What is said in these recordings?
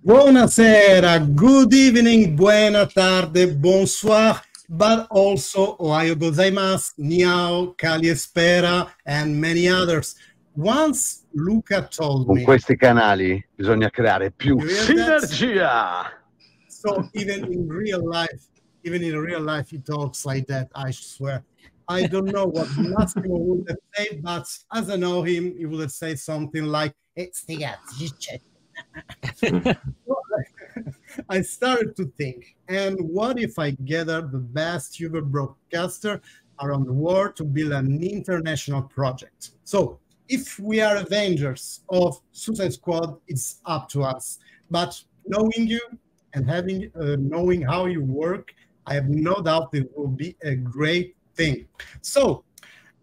Buonasera, good evening, buena tarde, bonsoir, but also Ohayo gozaimasu, ni hao, kali espera, and many others. Once Luca told Con me, questi canali bisogna creare più you hear that? sinergia. So even in real life, he talks like that, I swear. I don't know what Massimo would have said, but as I know him, he would have said something like, I started to think, and what if I gather the best Uber broadcaster around the world to build an international project? So, if we are Avengers of Suicide Squad, it's up to us. But knowing you and having knowing how you work, I have no doubt it will be a great thing. So,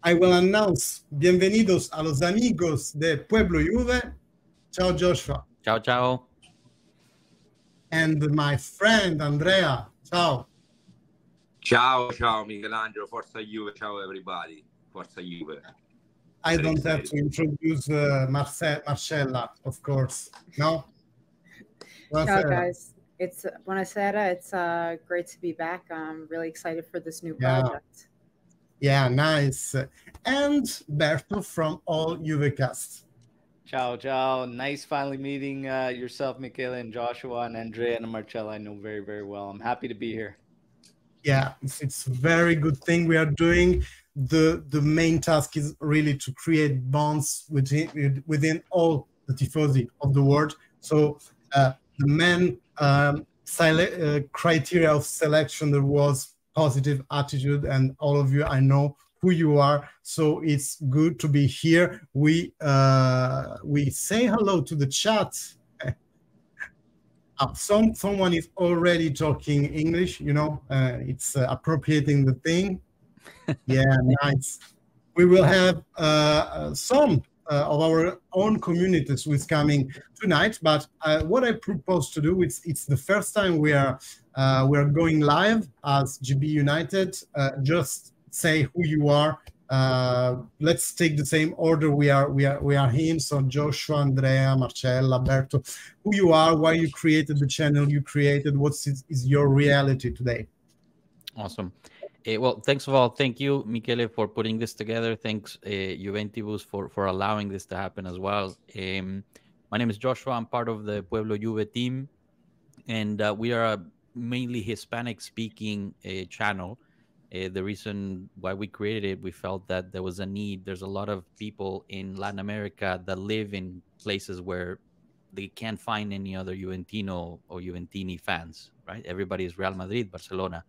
I will announce, bienvenidos a los amigos de Pueblo Juve. Ciao, Joshua. Ciao, ciao. And my friend Andrea. Ciao. Ciao, ciao, Michelangelo. Forza Juve. Ciao, everybody. Forza Juve. I don't have to introduce Marcella, of course. No? Ciao, guys. It's buonasera. It's great to be back. I'm really excited for this new project. Yeah, nice. And Berto from All Juvecast. Ciao, ciao. Nice finally meeting yourself, Michele, and Joshua, and Andrea, and Marcella. I know very, very well. I'm happy to be here. Yeah, it's a very good thing we are doing. The main task is really to create bonds within all the tifosi of the world. So the main criteria of selection, there was positive attitude, and all of you, I know who you are, so it's good to be here. We say hello to the chat. Someone is already talking English, you know, it's appropriating the thing. Yeah, nice. We will have some of our own communities who is coming tonight, but what I propose to do, it's the first time we are going live as GB United. Just say who you are. Let's take the same order we are in. So Joshua, Andrea, Marcella, Berto, who you are, why you created the channel you created, what is your reality today? Awesome. Well, thanks of all. Thank you, Michele, for putting this together. Thanks, Juventus, for allowing this to happen as well. My name is Joshua. I'm part of the Pueblo Juve team, and we are a mainly Hispanic-speaking channel. The reason why we created it, we felt that there was a need. There's a lot of people in Latin America that live in places where they can't find any other Juventino or Juventini fans, right? Everybody is Real Madrid, Barcelona.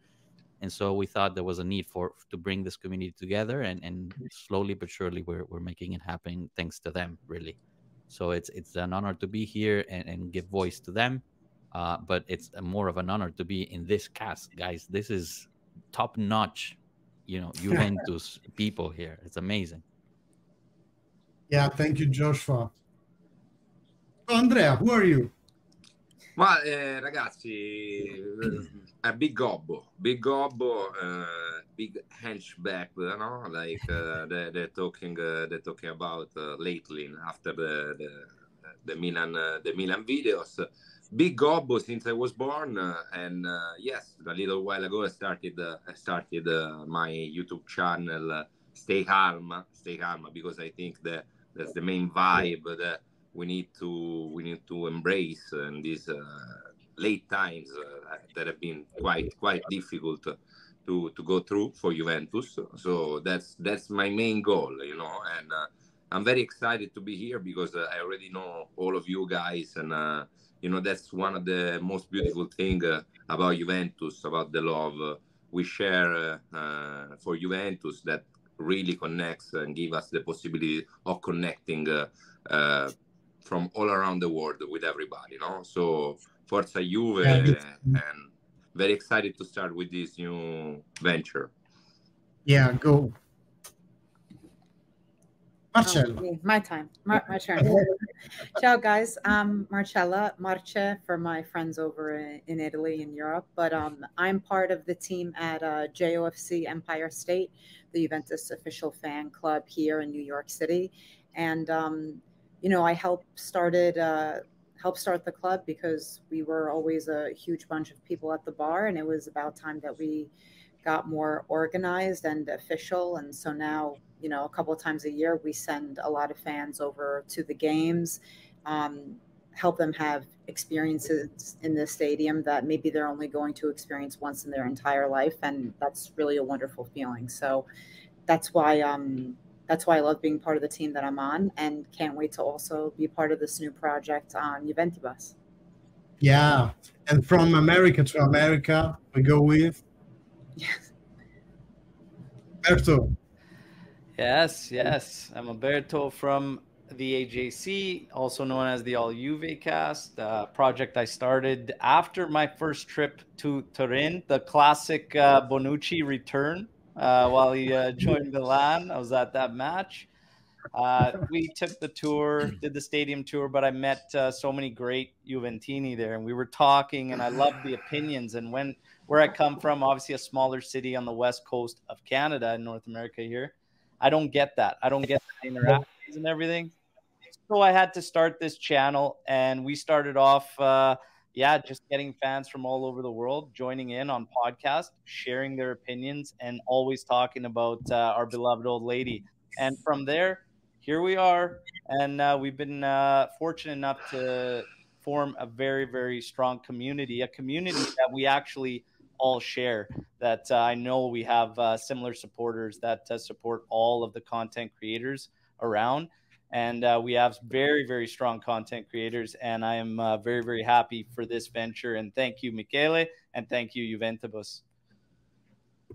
And so we thought there was a need to bring this community together, and slowly but surely we're making it happen thanks to them, really. So it's an honor to be here and give voice to them. But it's more of an honor to be in this cast, guys. This is top-notch, you know, Juventus people here. It's amazing. Yeah, thank you, Joshua. So, Andrea, who are you? Ma ragazzi, big gobbo, big henchback, no? Like they're talking about lately after the Milan videos. Big gobbo since I was born, and yes, a little while ago I started my YouTube channel. Stay calm, because I think that's the main vibe that we need to embrace in these late times that have been quite difficult to go through for Juventus. So that's my main goal, you know, and I'm very excited to be here because I already know all of you guys, and you know, that's one of the most beautiful thing about Juventus, about the love we share for Juventus, that really connects and give us the possibility of connecting from all around the world with everybody, you know. So Forza Juve, and very excited to start with this new venture. Yeah, go. Marcella. My time. My turn. Ciao, guys. I'm Marcella, Marce for my friends over in Italy and Europe. But I'm part of the team at JOFC Empire State, the Juventus official fan club here in New York City. And, you know, I helped started help start the club, because we were always a huge bunch of people at the bar, and it was about time that we got more organized and official. And so now, you know, a couple of times a year, we send a lot of fans over to the games, help them have experiences in the stadium that maybe they're only going to experience once in their entire life. And that's really a wonderful feeling. So that's why I love being part of the team that I'm on, and can't wait to also be part of this new project on Juventibus. Yeah, and from America to America, we go with Yes. Berto. Yes, yes. I'm Alberto from the AJC, also known as the All Juve Cast, project I started after my first trip to Turin, the classic Bonucci return while he joined Milan. I was at that match. We took the tour, did the stadium tour, but I met so many great Juventini there, and we were talking, and I loved the opinions. And where I come from, obviously a smaller city on the west coast of Canada in North America here, I don't get that. I don't get the interactions and everything. So I had to start this channel, and we started off, just getting fans from all over the world joining in on podcasts, sharing their opinions, and always talking about our beloved old lady. And from there, here we are, and we've been fortunate enough to form a very, very strong community, a community that we actually all share, that I know we have similar supporters that support all of the content creators around. And we have very, very strong content creators, and I am very, very happy for this venture. And thank you, Michele, and thank you, Juventibus.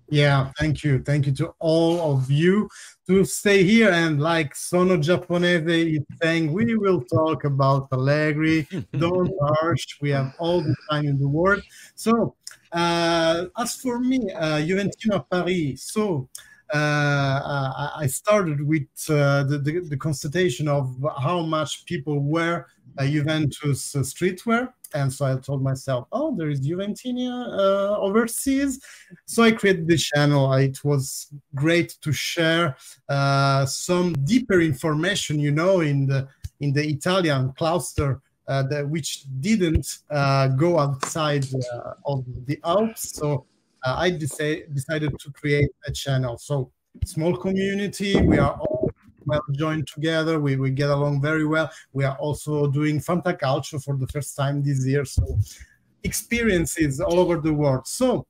Yeah, thank you. Thank you to all of you to stay here. And like Sono Giapponese is saying, we will talk about Allegri. Don't rush. We have all the time in the world. So, as for me, Juventino Paris. So, I started with the constatation of how much people wear Juventus streetwear. And so I told myself, oh, there is Juventino overseas. So I created this channel. It was great to share some deeper information, you know, in the Italian cluster, which didn't go outside of the Alps. So I decided to create a channel. So small community, we are all well joined together, we get along very well. We are also doing Fanta Calcio for the first time this year, so experiences all over the world. So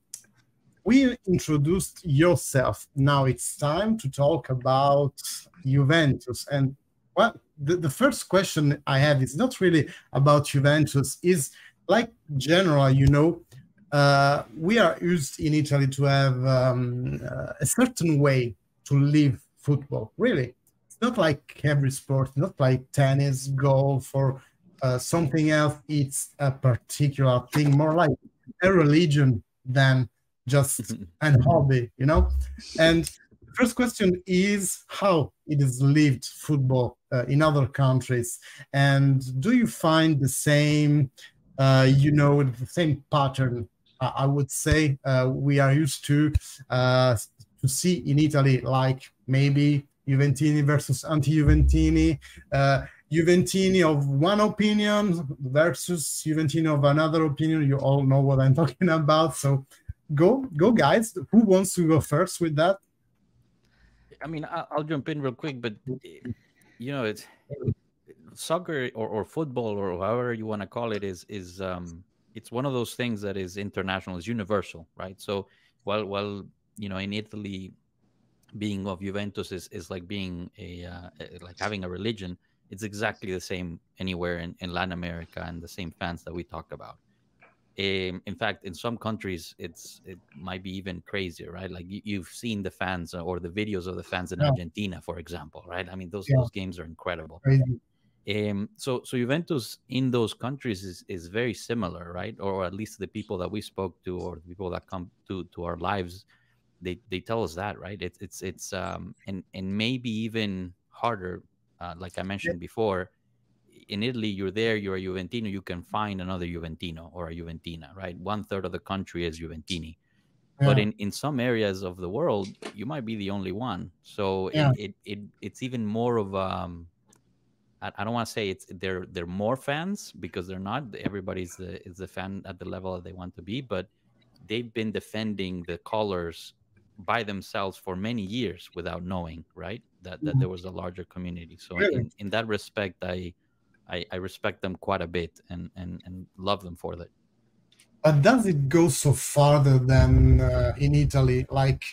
we introduced yourself. Now it's time to talk about Juventus. And well, the first question I have is not really about Juventus, is like general, you know, we are used in Italy to have a certain way to live football, really. It's not like every sport, not like tennis, golf, or something else. It's a particular thing, more like a religion than just an hobby, you know? And the first question is how it is lived, football, in other countries. And do you find the same, you know, the same pattern? I would say we are used to see in Italy, like maybe Juventini versus anti-Juventini, Juventini of one opinion versus Juventini of another opinion. You all know what I'm talking about. So go guys. Who wants to go first with that? I mean, I'll jump in real quick, but you know, it's soccer or football or however you want to call it is it's one of those things that is international, is universal, right? So while you know, in Italy, being of Juventus is like being like having a religion. It's exactly the same anywhere in Latin America, and the same fans that we talked about. In fact, in some countries, it might be even crazier, right? Like you've seen the fans or the videos of the fans in Argentina, for example, right? I mean, those games are incredible. Crazy. So Juventus in those countries is very similar, right? Or at least the people that we spoke to, or the people that come to our lives, they tell us that, right? It's and maybe even harder, like I mentioned before. In Italy, you're a Juventino, you can find another Juventino or a Juventina, right? 1/3 of the country is Juventini. But in some areas of the world, you might be the only one. So it's even more of I don't want to say they're more fans, because they're not. Everybody's is a fan at the level that they want to be, but they've been defending the colors by themselves for many years without knowing, right? That there was a larger community. So Really? in that respect, I respect them quite a bit and love them for that. But does it go so farther than in Italy? Like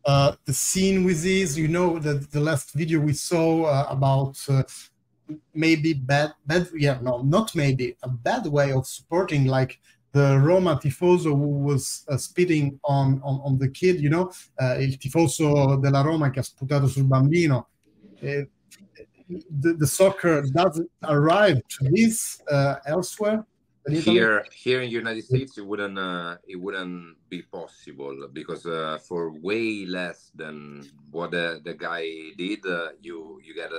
the scene with this, you know, the last video we saw about maybe not maybe, a bad way of supporting, like the Roma tifoso who was spitting on the kid, you know, il tifoso della Roma che ha sputato sul bambino. The soccer doesn't arrive to this elsewhere. Here in United States, it wouldn't be possible, because for way less than what the guy did, you get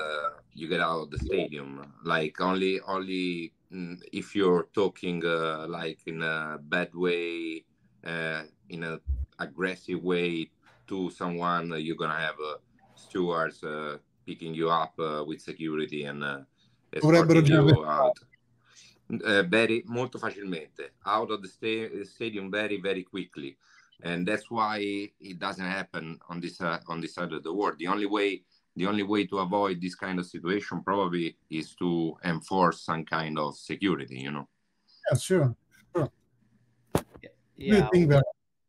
out of the stadium. Like only if you're talking like in a bad way, in an aggressive way to someone, you're gonna have stewards picking you up with security and escorting you out. Molto facilmente, out of the stadium very quickly, and that's why it doesn't happen on this side of the world. The only way to avoid this kind of situation probably is to enforce some kind of security, you know. Yeah, sure. Yeah.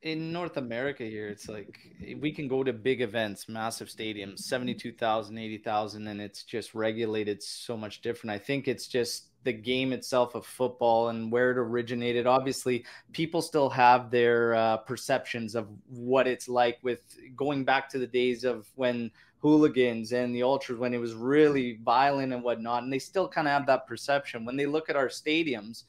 In North America here, it's like we can go to big events, massive stadiums, 72,000, 80,000, and it's just regulated so much different. I think it's just the game itself of football and where it originated. Obviously, people still have their perceptions of what it's like, with going back to the days of when hooligans and the ultras, when it was really violent and whatnot, and they still kind of have that perception. When they look at our stadiums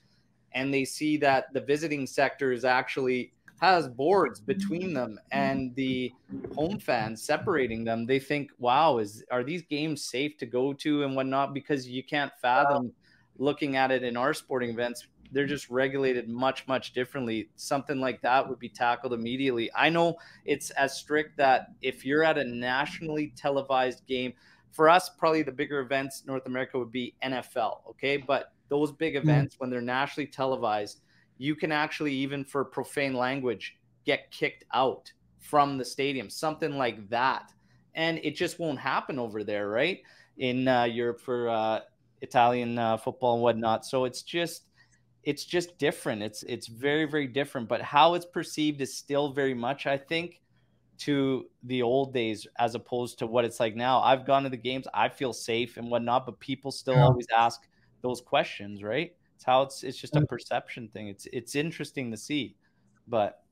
and they see that the visiting sector is actually has boards between them and the home fans separating them, they think, wow, are these games safe to go to and whatnot? Because you can't fathom looking at it in our sporting events. They're just regulated much differently. Something like that would be tackled immediately. I know it's as strict that if you're at a nationally televised game, for us, probably the bigger events North America would be NFL, okay? But those big events, when they're nationally televised, you can actually, even for profane language, get kicked out from the stadium, something like that. And it just won't happen over there, right? In Europe for Italian football and whatnot. So it's just different. It's very different. But how it's perceived is still very much, I think, to the old days as opposed to what it's like now. I've gone to the games, I feel safe and whatnot, but people still always ask those questions, right? It's just a perception thing. It's interesting to see, but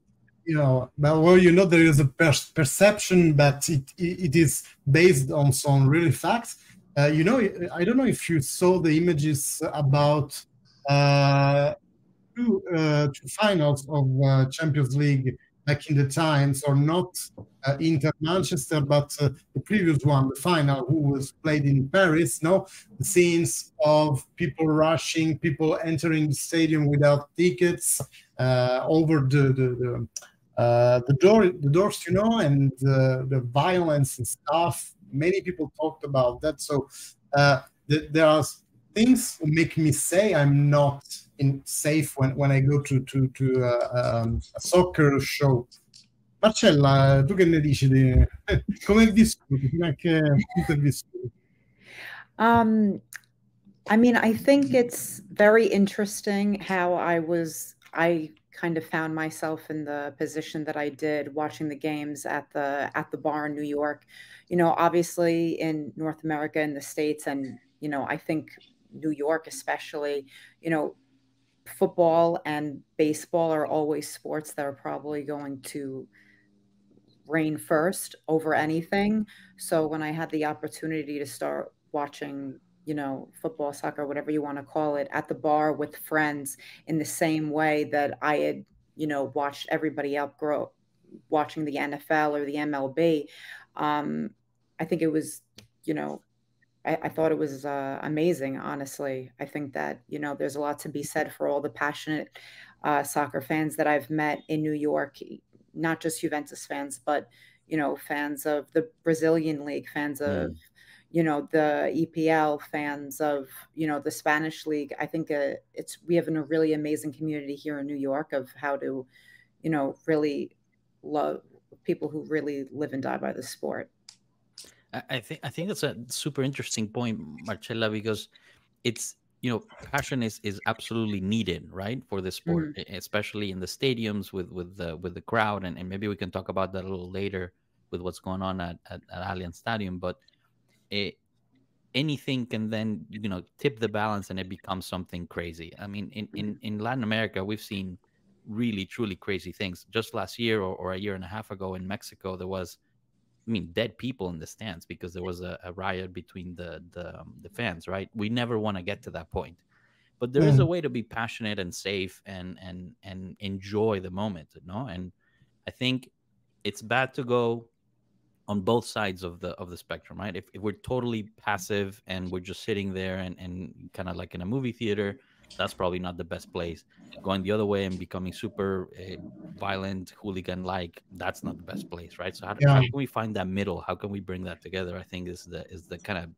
you know, there is a perception, but it is based on some really facts. You know, I don't know if you saw the images about two finals of Champions League back in the times, or not Inter Manchester, but the previous one, the final, who was played in Paris. No, the scenes of people rushing, people entering the stadium without tickets, over the doors, you know, and the violence and stuff. Many people talked about that. So there are things that make me say I'm not safe when I go to a soccer show. Marcella, tu che ne dici? Come hai vissuto? I mean, I think it's very interesting how I kind of found myself in the position that I did, watching the games at the bar in New York. You know, obviously in North America and the States, and, you know, I think New York especially, you know, football and baseball are always sports that are probably going to reign first over anything. So when I had the opportunity to start watching, you know, football, soccer, whatever you want to call it, at the bar with friends, in the same way that I had, you know, watched everybody else grow watching the NFL or the MLB, I think it was, you know, I thought it was amazing, honestly. I think that, you know, there's a lot to be said for all the passionate soccer fans that I've met in New York, not just Juventus fans, but, you know, fans of the Brazilian league, fans of, the EPL fans of, the Spanish league. I think we have a really amazing community here in New York of how to, really love people who really live and die by the sport. I think that's a super interesting point, Marcella, because it's, passion is absolutely needed, right, for the sport, especially in the stadiums with the crowd, and maybe we can talk about that a little later with what's going on at Allianz Stadium. But anything can then tip the balance and it becomes something crazy. I mean, in Latin America, we've seen really truly crazy things. Just last year or a year and a half ago in Mexico, there was, dead people in the stands because there was a riot between the fans, right? We never want to get to that point, but there is a way to be passionate and safe and enjoy the moment, and I think it's bad to go on both sides of the spectrum, right? If we're totally passive and we're just sitting there and kind of like in a movie theater, that's probably not the best place. Going the other way and becoming super violent, hooligan-like, that's not the best place, right? So how can we find that middle? How can we bring that together? I think is the kind of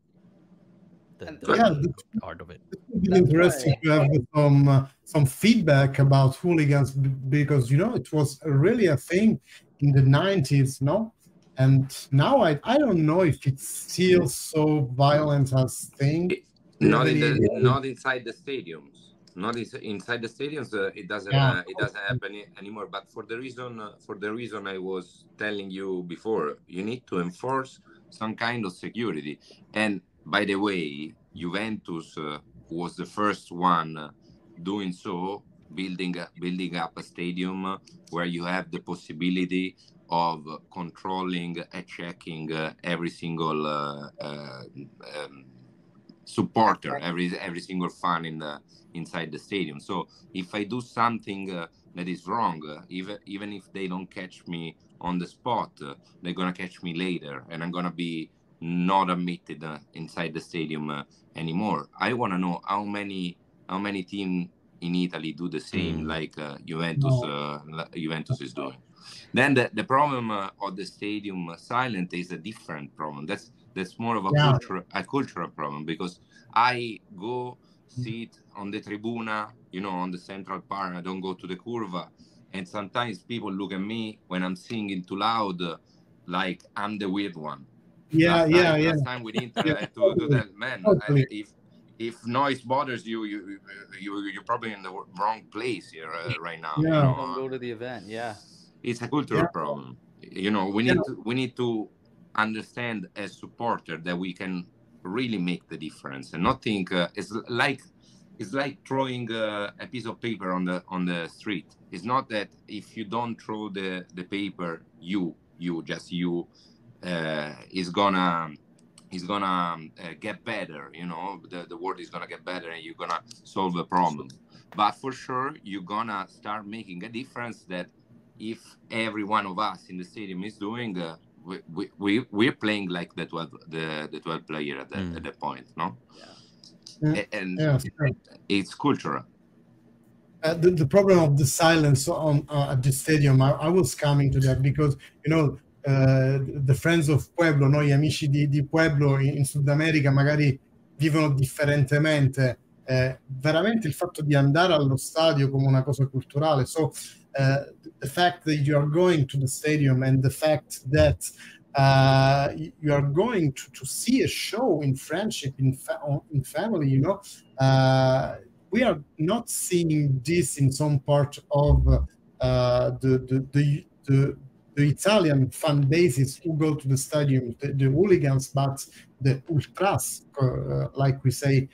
the art of it. It's interesting to have some feedback about hooligans, because it was really a thing in the 90s, no? And now I don't know if it's still so violent as thing. Not inside the stadiums. Not inside the stadiums. It doesn't happen anymore. But for the reason I was telling you before, you need to enforce some kind of security. And by the way, Juventus was the first one doing so, building up a stadium where you have the possibility of controlling and checking every single supporter, every single fan inside the stadium. So if I do something that is wrong, even if they don't catch me on the spot, they're gonna catch me later, and I'm gonna be not admitted inside the stadium anymore. I want to know how many teams in Italy do the same like Juventus is doing. Then the problem of the stadium silent is a different problem. That's more of a cultural problem, because I go sit on the tribuna, on the central part. I don't go to the curva, and sometimes people look at me when I'm singing too loud, like I'm the weird one. Last time we didn't to do that, man. If noise bothers you, you're probably in the wrong place here right now. Don't go to the event. It's a cultural problem. We need to understand as supporter that we can really make the difference, and not think it's like throwing a piece of paper on the street. It's not that if you don't throw the paper, is gonna get better. The world is gonna get better, and you're gonna solve a problem. But for sure, you're gonna start making a difference that if every one of us in the stadium is doing, we're playing like the 12 player at that point, no? It's cultural. The problem of the silence at the stadium, I was coming to that, because the friends of Pueblo, gli amici di Pueblo in Sud America magari vivono differentemente. Veramente il fatto di andare allo stadio come una cosa culturale. So the fact that you are going to the stadium, and the fact that you are going to see a show in friendship, in family, we are not seeing this in some part of the Italian fan bases who go to the stadium, the hooligans, but the ultras, like we say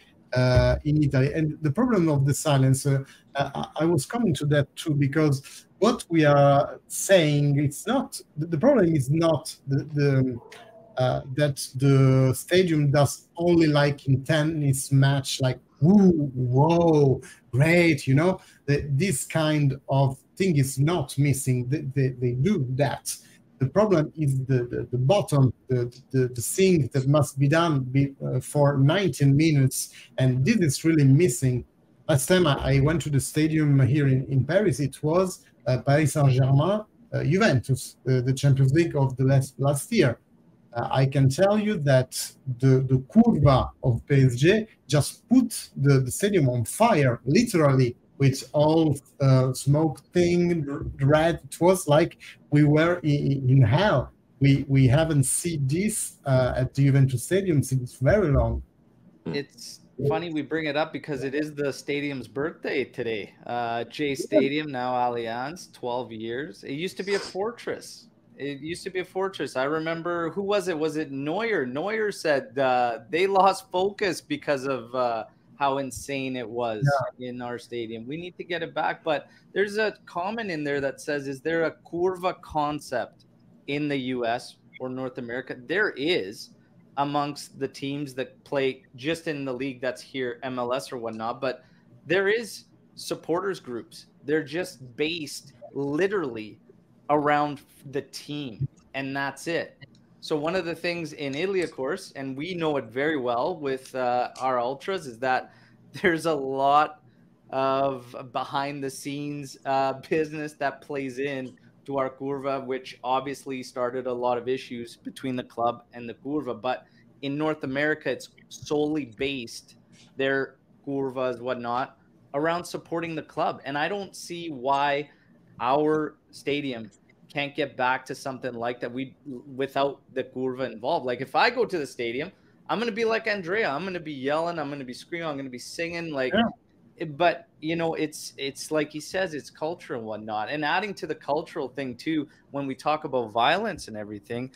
in Italy. And the problem of the silence, I was coming to that too, because what we are saying, it's not, the problem is not that the stadium does only like in tennis match, like, whoa, great, this kind of thing is not missing. They do that. The problem is the bottom, the thing that must be done for 19 minutes, and this is really missing. Last time I went to the stadium here in Paris, it was Paris Saint-Germain, Juventus, the Champions League of the last year. I can tell you that the curva of PSG just put the stadium on fire, literally, with all smoke thing, red. It was like we were in hell. We haven't seen this at the Juventus Stadium since very long. It's funny we bring it up because it is the stadium's birthday today. J Stadium, now Allianz, 12 years. It used to be a fortress. I remember, who was it? Was it Neuer? Neuer said they lost focus because of how insane it was in our stadium. We need to get it back. But there's a comment in there that says, is there a curva concept in the US or North America? There is, amongst the teams that play just in the league that's here, MLS or whatnot. But there is supporters groups. They're just based literally around the team, and that's it. So one of the things in Italy, of course, and we know it very well with our ultras, is that there's a lot of behind the scenes business that plays in to our curva, which obviously started a lot of issues between the club and the curva. But in North America, it's solely based, their curvas, whatnot, around supporting the club. And I don't see why our stadium can't get back to something like that without the curva involved. Like, if I go to the stadium, I'm going to be like Andrea. I'm going to be yelling. I'm going to be screaming. I'm going to be singing. Like, but you know, it's like he says, it's culture and whatnot. And adding to the cultural thing too, when we talk about violence and everything,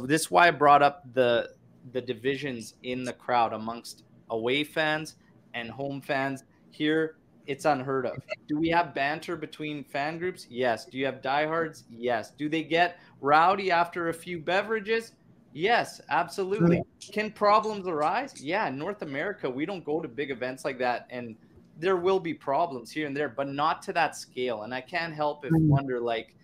this is why I brought up the divisions in the crowd amongst away fans and home fans. Here, it's unheard of. Do we have banter between fan groups? Yes. Do you have diehards? Yes. Do they get rowdy after a few beverages? Yes, absolutely. Can problems arise? Yeah, in North America, we don't go to big events like that, and there will be problems here and there, but not to that scale. And I can't help but wonder, like,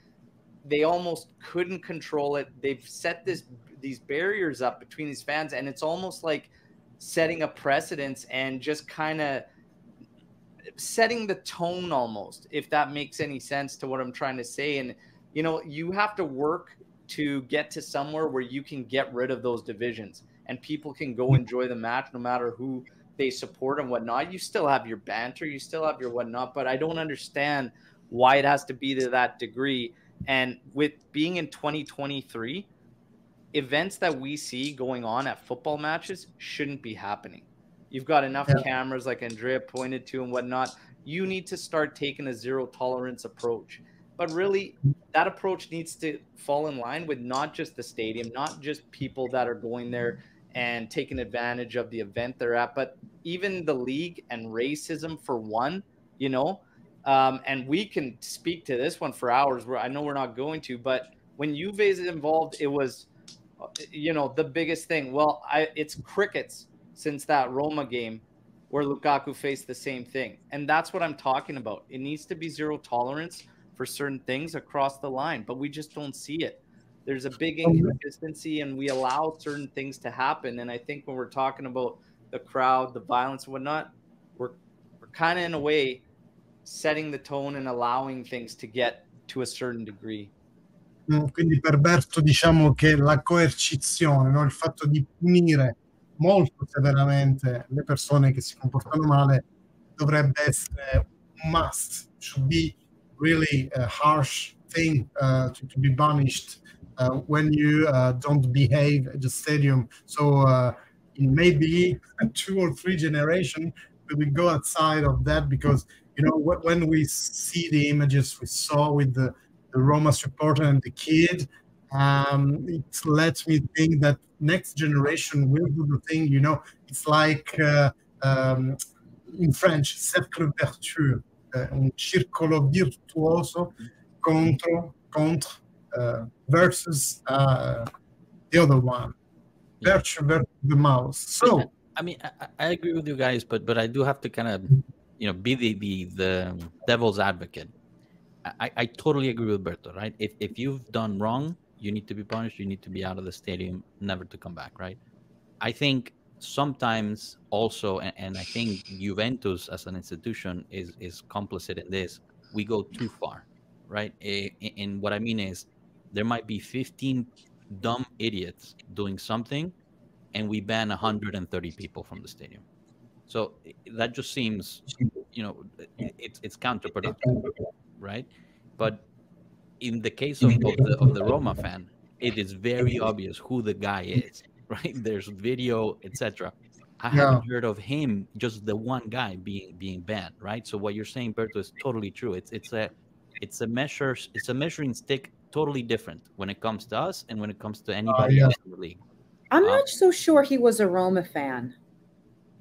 they almost couldn't control it. They've set these barriers up between these fans, and it's almost like setting a precedence and just kind of setting the tone almost, if that makes any sense to what I'm trying to say. And, you know, you have to work to get to somewhere where you can get rid of those divisions and people can go enjoy the match no matter who they support and whatnot. You still have your banter, you still have your whatnot, but I don't understand why it has to be to that degree. And with being in 2023, events that we see going on at football matches shouldn't be happening. You've got enough cameras, like Andrea pointed to and whatnot. You need to start taking a zero tolerance approach. But really, that approach needs to fall in line with not just the stadium, not just people that are going there and taking advantage of the event they're at, but even the league and racism for one, you know. And we can speak to this one for hours, where I know we're not going to, but when Juve is involved, it was, you know, the biggest thing. Well, it's crickets since that Roma game where Lukaku faced the same thing. And that's what I'm talking about. It needs to be zero tolerance for certain things across the line, but we just don't see it. There's a big inconsistency, and we allow certain things to happen. And I think when we're talking about the crowd, the violence and whatnot, we're kind of in a way setting the tone and allowing things to get to a certain degree. Quindi per Berto diciamo che la coercizione, no? Il fatto di punire molto severamente le persone che si comportano male dovrebbe essere un must, should be really a harsh thing to be punished when you don't behave at the stadium. So in maybe 2 or 3 generations we will go outside of that, because you know when we see the images we saw with the Roma supporter and the kid, it lets me think that next generation will do the thing. You know, it's like in French, cercle vertueux, un circolo virtuoso contre versus the other one, virtue versus the mouse. So I mean, I agree with you guys, but I do have to kind of, you know, be the devil's advocate. I totally agree with Berto, right? If you've done wrong, you need to be punished. You need to be out of the stadium, never to come back, right? I think sometimes also, and I think Juventus as an institution is complicit in this, we go too far, right? And what I mean is there might be 15 dumb idiots doing something, and we ban 130 people from the stadium. So that just seems, it's counterproductive, right? But in the case of the Roma fan, it is very obvious who the guy is, right? There's video, etc. I haven't heard of him, just the one guy being banned, right? So what you're saying, Berto, is totally true. It's a measuring stick, totally different when it comes to us and when it comes to anybody else in the league. I'm not so sure he was a Roma fan.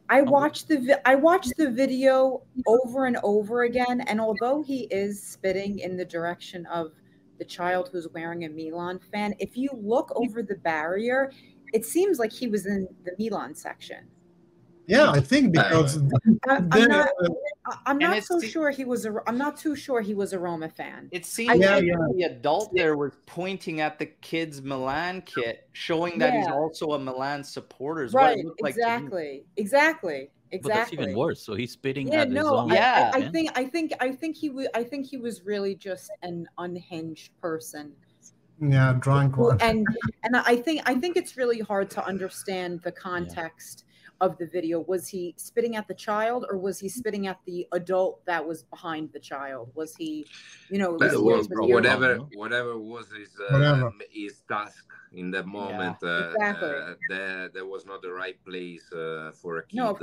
I watched the video over and over again, and although he is spitting in the direction of the child who's wearing a Milan fan, if you look over the barrier, it seems like he was in the Milan section. Yeah, I think because I'm not so sure he was I'm not too sure he was a Roma fan. It seems like the adult there was pointing at the kid's Milan kit, showing that he's also a Milan supporter. Right, exactly. But that's even worse. So he's spitting at his own. I think he was really just an unhinged person. Yeah, drunk one. And I think it's really hard to understand the context of the video. Was he spitting at the child, or was he spitting at the adult that was behind the child? Was he, whatever was his task in that moment? There was not the right place for a kid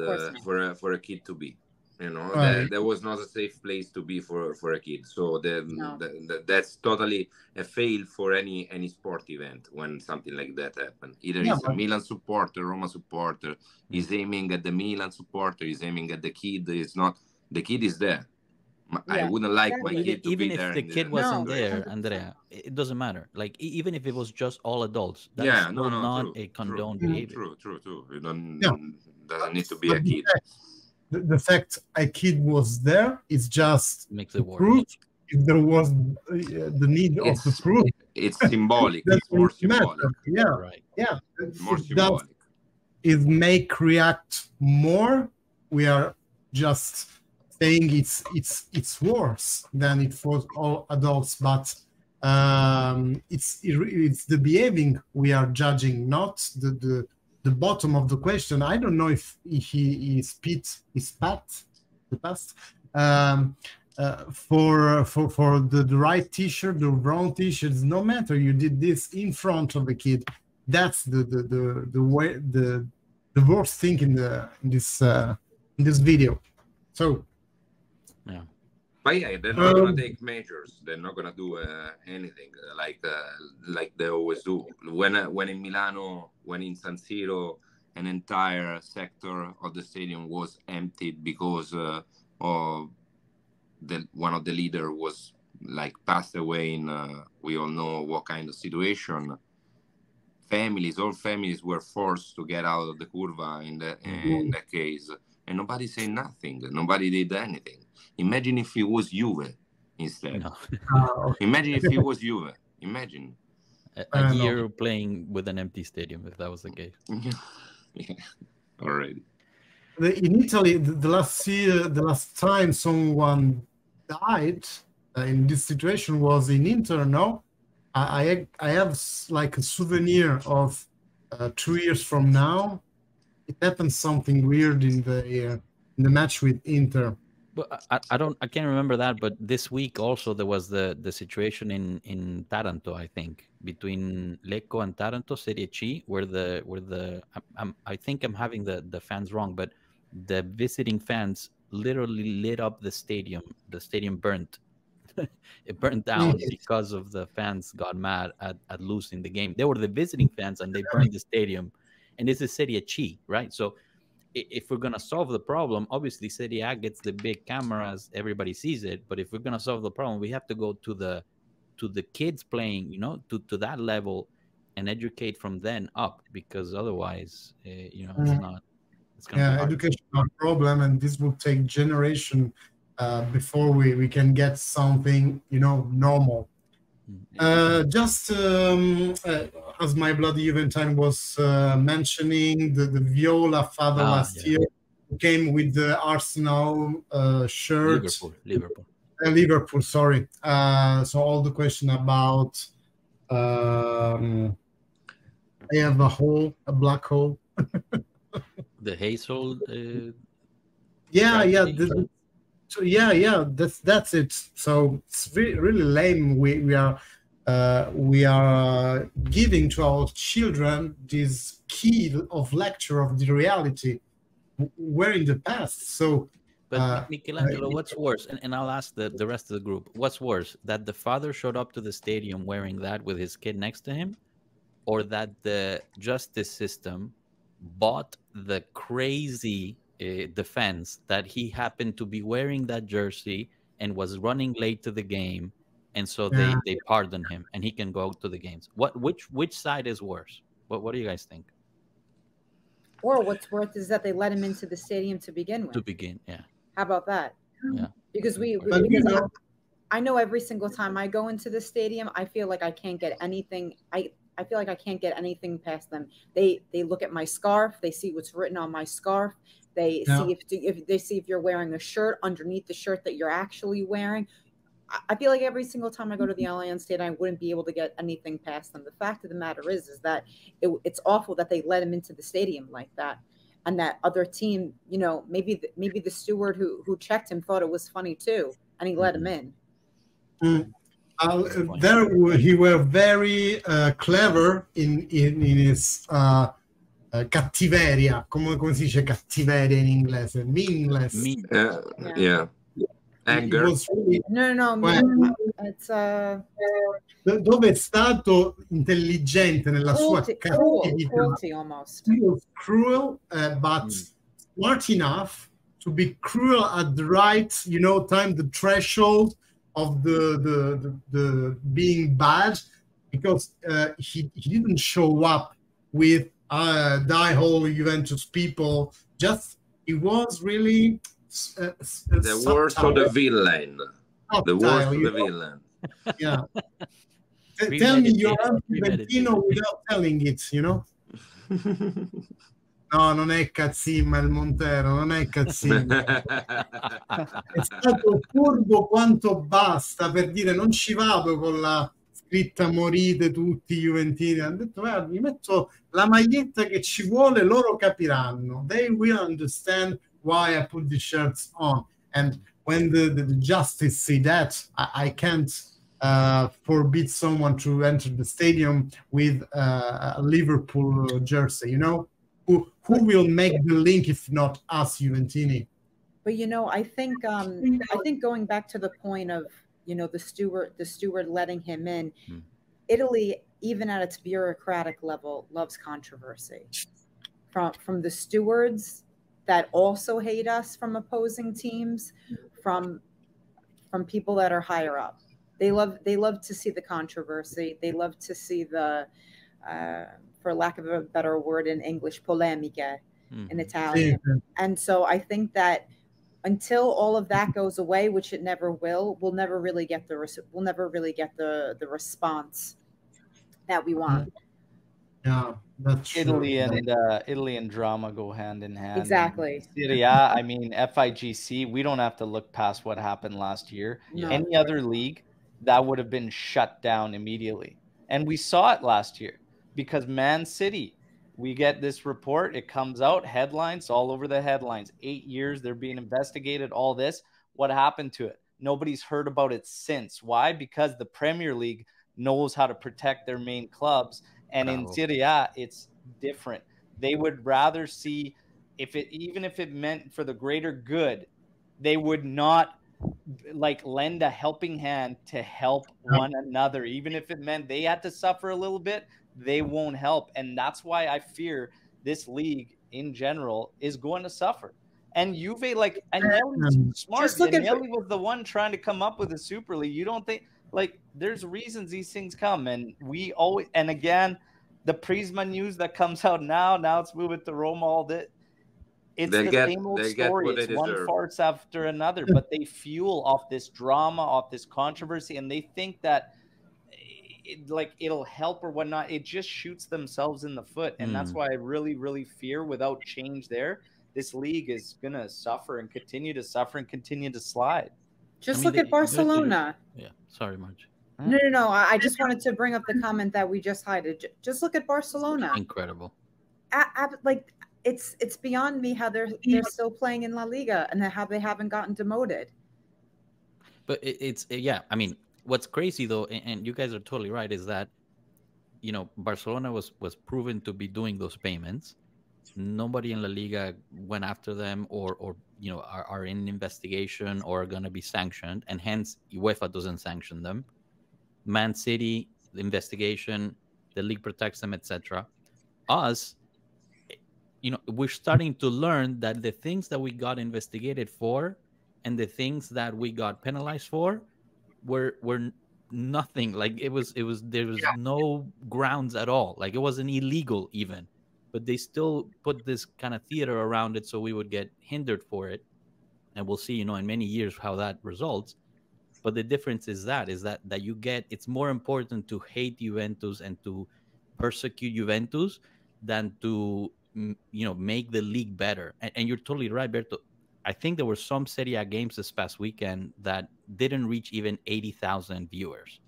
for a kid to be. There was not a safe place to be for a kid. So that's totally a fail for any sport event when something like that happens. Either it's a Milan supporter, Roma supporter, he's aiming at the Milan supporter, he's aiming at the kid. It's not, the kid is there. I wouldn't like my kid to be there. Even if the kid wasn't there, Andrea, it doesn't matter. Like, even if it was just all adults, that's not a condoned behavior. True. It doesn't need to be a kid. The fact a kid was there is just makes it worse. Proof. If there was the need of the proof, it's symbolic. It's more symbolic. More symbolic. It make react more. We are just saying it's worse than it for all adults, but it's the behaving we are judging, not the bottom of the question. I don't know if he spat the past for the right t-shirt, the wrong t-shirts. No matter, you did this in front of the kid. That's the way the worst thing in this video. So but they're not gonna take measures. They're not gonna do anything like they always do. When in Milano, when in San Siro, an entire sector of the stadium was emptied because one of the leader was passed away in we all know what kind of situation. All families were forced to get out of the curva in that case, and nobody said nothing. Nobody did anything. Imagine if it was Juve instead. No. Imagine if it was Juve. Imagine a year playing with an empty stadium, if that was the case. Already. In Italy, the last time someone died in this situation was in Inter. No, I have like a souvenir of 2 years from now. It happened something weird in the match with Inter. But I can't remember that. But this week also there was the situation in Taranto, I think, between Lecco and Taranto, Serie C, where I think I'm having the fans wrong, but the visiting fans literally lit up the stadium. The stadium burnt. It burned down because of the fans got mad at losing the game. They were the visiting fans and they burned the stadium. And this is Serie C, right? So if we're going to solve the problem, obviously Serie A gets the big cameras, everybody sees it. But if we're going to solve the problem, we have to go to the kids playing, to that level and educate from then up, because otherwise, it's not. It's going to be hard. Educational problem, and this will take generation before we can get something, normal. Just as my bloody Juventine was mentioning, the Viola father last year came with the Arsenal shirt. Liverpool, sorry. So all the question about I have a hole, a black hole. The Hazel. Yeah, yeah. tragedy. So yeah. That's it. So it's really lame. We are giving to our children this key of lecture of the reality. We're in the past. So. But Michelangelo, what's worse? And I'll ask the rest of the group. What's worse, that the father showed up to the stadium wearing that with his kid next to him, or that the justice system bought the crazy defense that he happened to be wearing that jersey and was running late to the game, and so they pardon him and he can go to the games? Which side is worse? What do you guys think? Or what's worse is that they let him into the stadium to begin with. Yeah. How about that? Yeah. Because I know every single time I go into the stadium, I feel like I can't get anything. I feel like I can't get anything past them. They look at my scarf. They see what's written on my scarf. They see if you're wearing a shirt underneath the shirt that you're actually wearing. I feel like every single time I go to the Allianz Stadium, I wouldn't be able to get anything past them. The fact of the matter is that it's awful that they let him into the stadium like that. And that other team, maybe the steward who checked him thought it was funny too, and he let him in. There he were very clever in his cattiveria. Come si dice cattiveria in inglese? Meanness. Yeah. Anger. Really, No. It's dove è stato intelligente nella sua cattività. Cruelty almost. He was cruel, but smart enough to be cruel at the right, time, the threshold of the being bad, because he didn't show up with die whole Juventus people. Just he was really the worst of the villain. The worst of the villain. Yeah. Tell me you're Juventino without telling it, No, non è Cazzimma il Montero, non è Cazzimma. È stato furbo quanto basta per dire non ci vado con la scritta morite tutti i Juventini. Hanno detto guarda, mi metto la maglietta che ci vuole, loro capiranno. They will understand why I put the shirts on. And when the justice see that, I can't forbid someone to enter the stadium with a Liverpool jersey, Who will make the link if not us, Juventini? But I think going back to the point of the steward letting him in, Italy, even at its bureaucratic level, loves controversy. From the stewards that also hate us from opposing teams, from people that are higher up. They love to see the controversy. They love to see the for lack of a better word in English, polemiche in Italian. And so I think that until all of that goes away, which it never will, we'll never really get the response that we want. Yeah, that's true. Italy and drama go hand in hand. Exactly. Serie A, I mean, FIGC, we don't have to look past what happened last year. No. Any other league, that would have been shut down immediately. And we saw it last year because Man City, we get this report, it comes out, headlines, all over the headlines. 8 years, they're being investigated, all this. What happened to it? Nobody's heard about it since. Why? Because the Premier League knows how to protect their main clubs. And in Serie A, it's different. They would rather see, even if it meant for the greater good, they would not lend a helping hand to help one another. Even if it meant they had to suffer a little bit, they won't help. And that's why I fear this league in general is going to suffer. And Juve, Agnelli's smart. Agnelli was the one trying to come up with a Super League. You don't think, there's reasons these things come. And we always, and again, the Prisma news that comes out now it's moving to Roma, all that. It's the same old story. It's one farce after another, but they fuel off this drama, off this controversy, and they think that it'll help or whatnot. It just shoots themselves in the foot. And that's why I really, really fear without change there, this league is going to suffer and continue to suffer and continue to slide. Look at Barcelona. Yeah. Sorry, Marge. No. I just wanted to bring up the comment that we just highlighted. Just look at Barcelona. Incredible. Like it's beyond me how they're still playing in La Liga and how they haven't gotten demoted. But it's yeah. I mean, what's crazy though, and you guys are totally right, is that Barcelona was proven to be doing those payments. Nobody in La Liga went after them or are in investigation or are going to be sanctioned, and hence UEFA doesn't sanction them. Man City, the investigation, the league protects them, etc. Us, we're starting to learn that the things that we got investigated for and the things that we got penalized for were nothing. Like there was no grounds at all. Like it wasn't illegal even, but they still put this kind of theater around it so we would get hindered for it. And we'll see, in many years how that results. But the difference is that you get, it's more important to hate Juventus and to persecute Juventus than to, make the league better. And you're totally right, Berto. I think there were some Serie A games this past weekend that didn't reach even 80,000 viewers.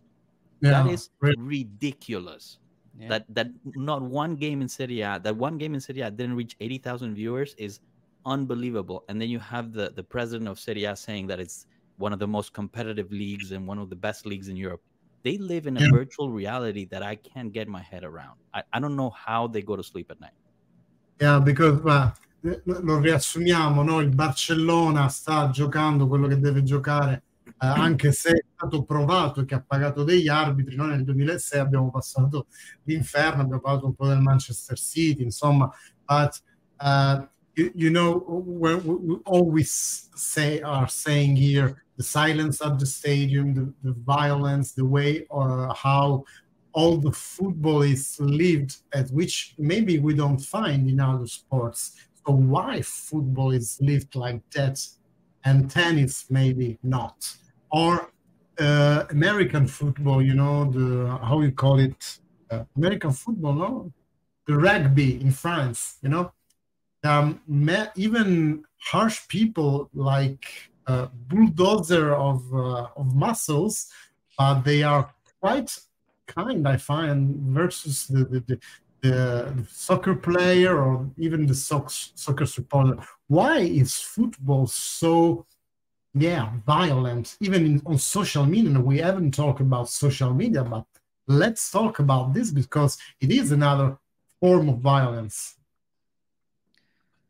Yeah, that is ridiculous. Yeah. That not one game in Serie A, didn't reach 80,000 viewers is unbelievable. And then you have the president of Serie A saying that it's one of the most competitive leagues and one of the best leagues in Europe. They live in a virtual reality that I can't get my head around. I don't know how they go to sleep at night. Yeah, because lo riassumiamo, no? Il Barcellona sta giocando quello che deve giocare, anche se è stato provato e che ha pagato degli arbitri. Noi nel 2006 abbiamo passato l'inferno, abbiamo parlato un po' del Manchester City, insomma, but when we always are saying here, the silence at the stadium, the violence, the way how all the football is lived, at which maybe we don't find in other sports. So why football is lived like that and tennis maybe not? Or American football, how you call it, American football, no? The rugby in France, even harsh people like bulldozer of muscles, but they are quite kind, I find, versus the soccer player or even the soccer supporter. Why is football so violent? Even on social media, we haven't talked about social media, but let's talk about this because it is another form of violence.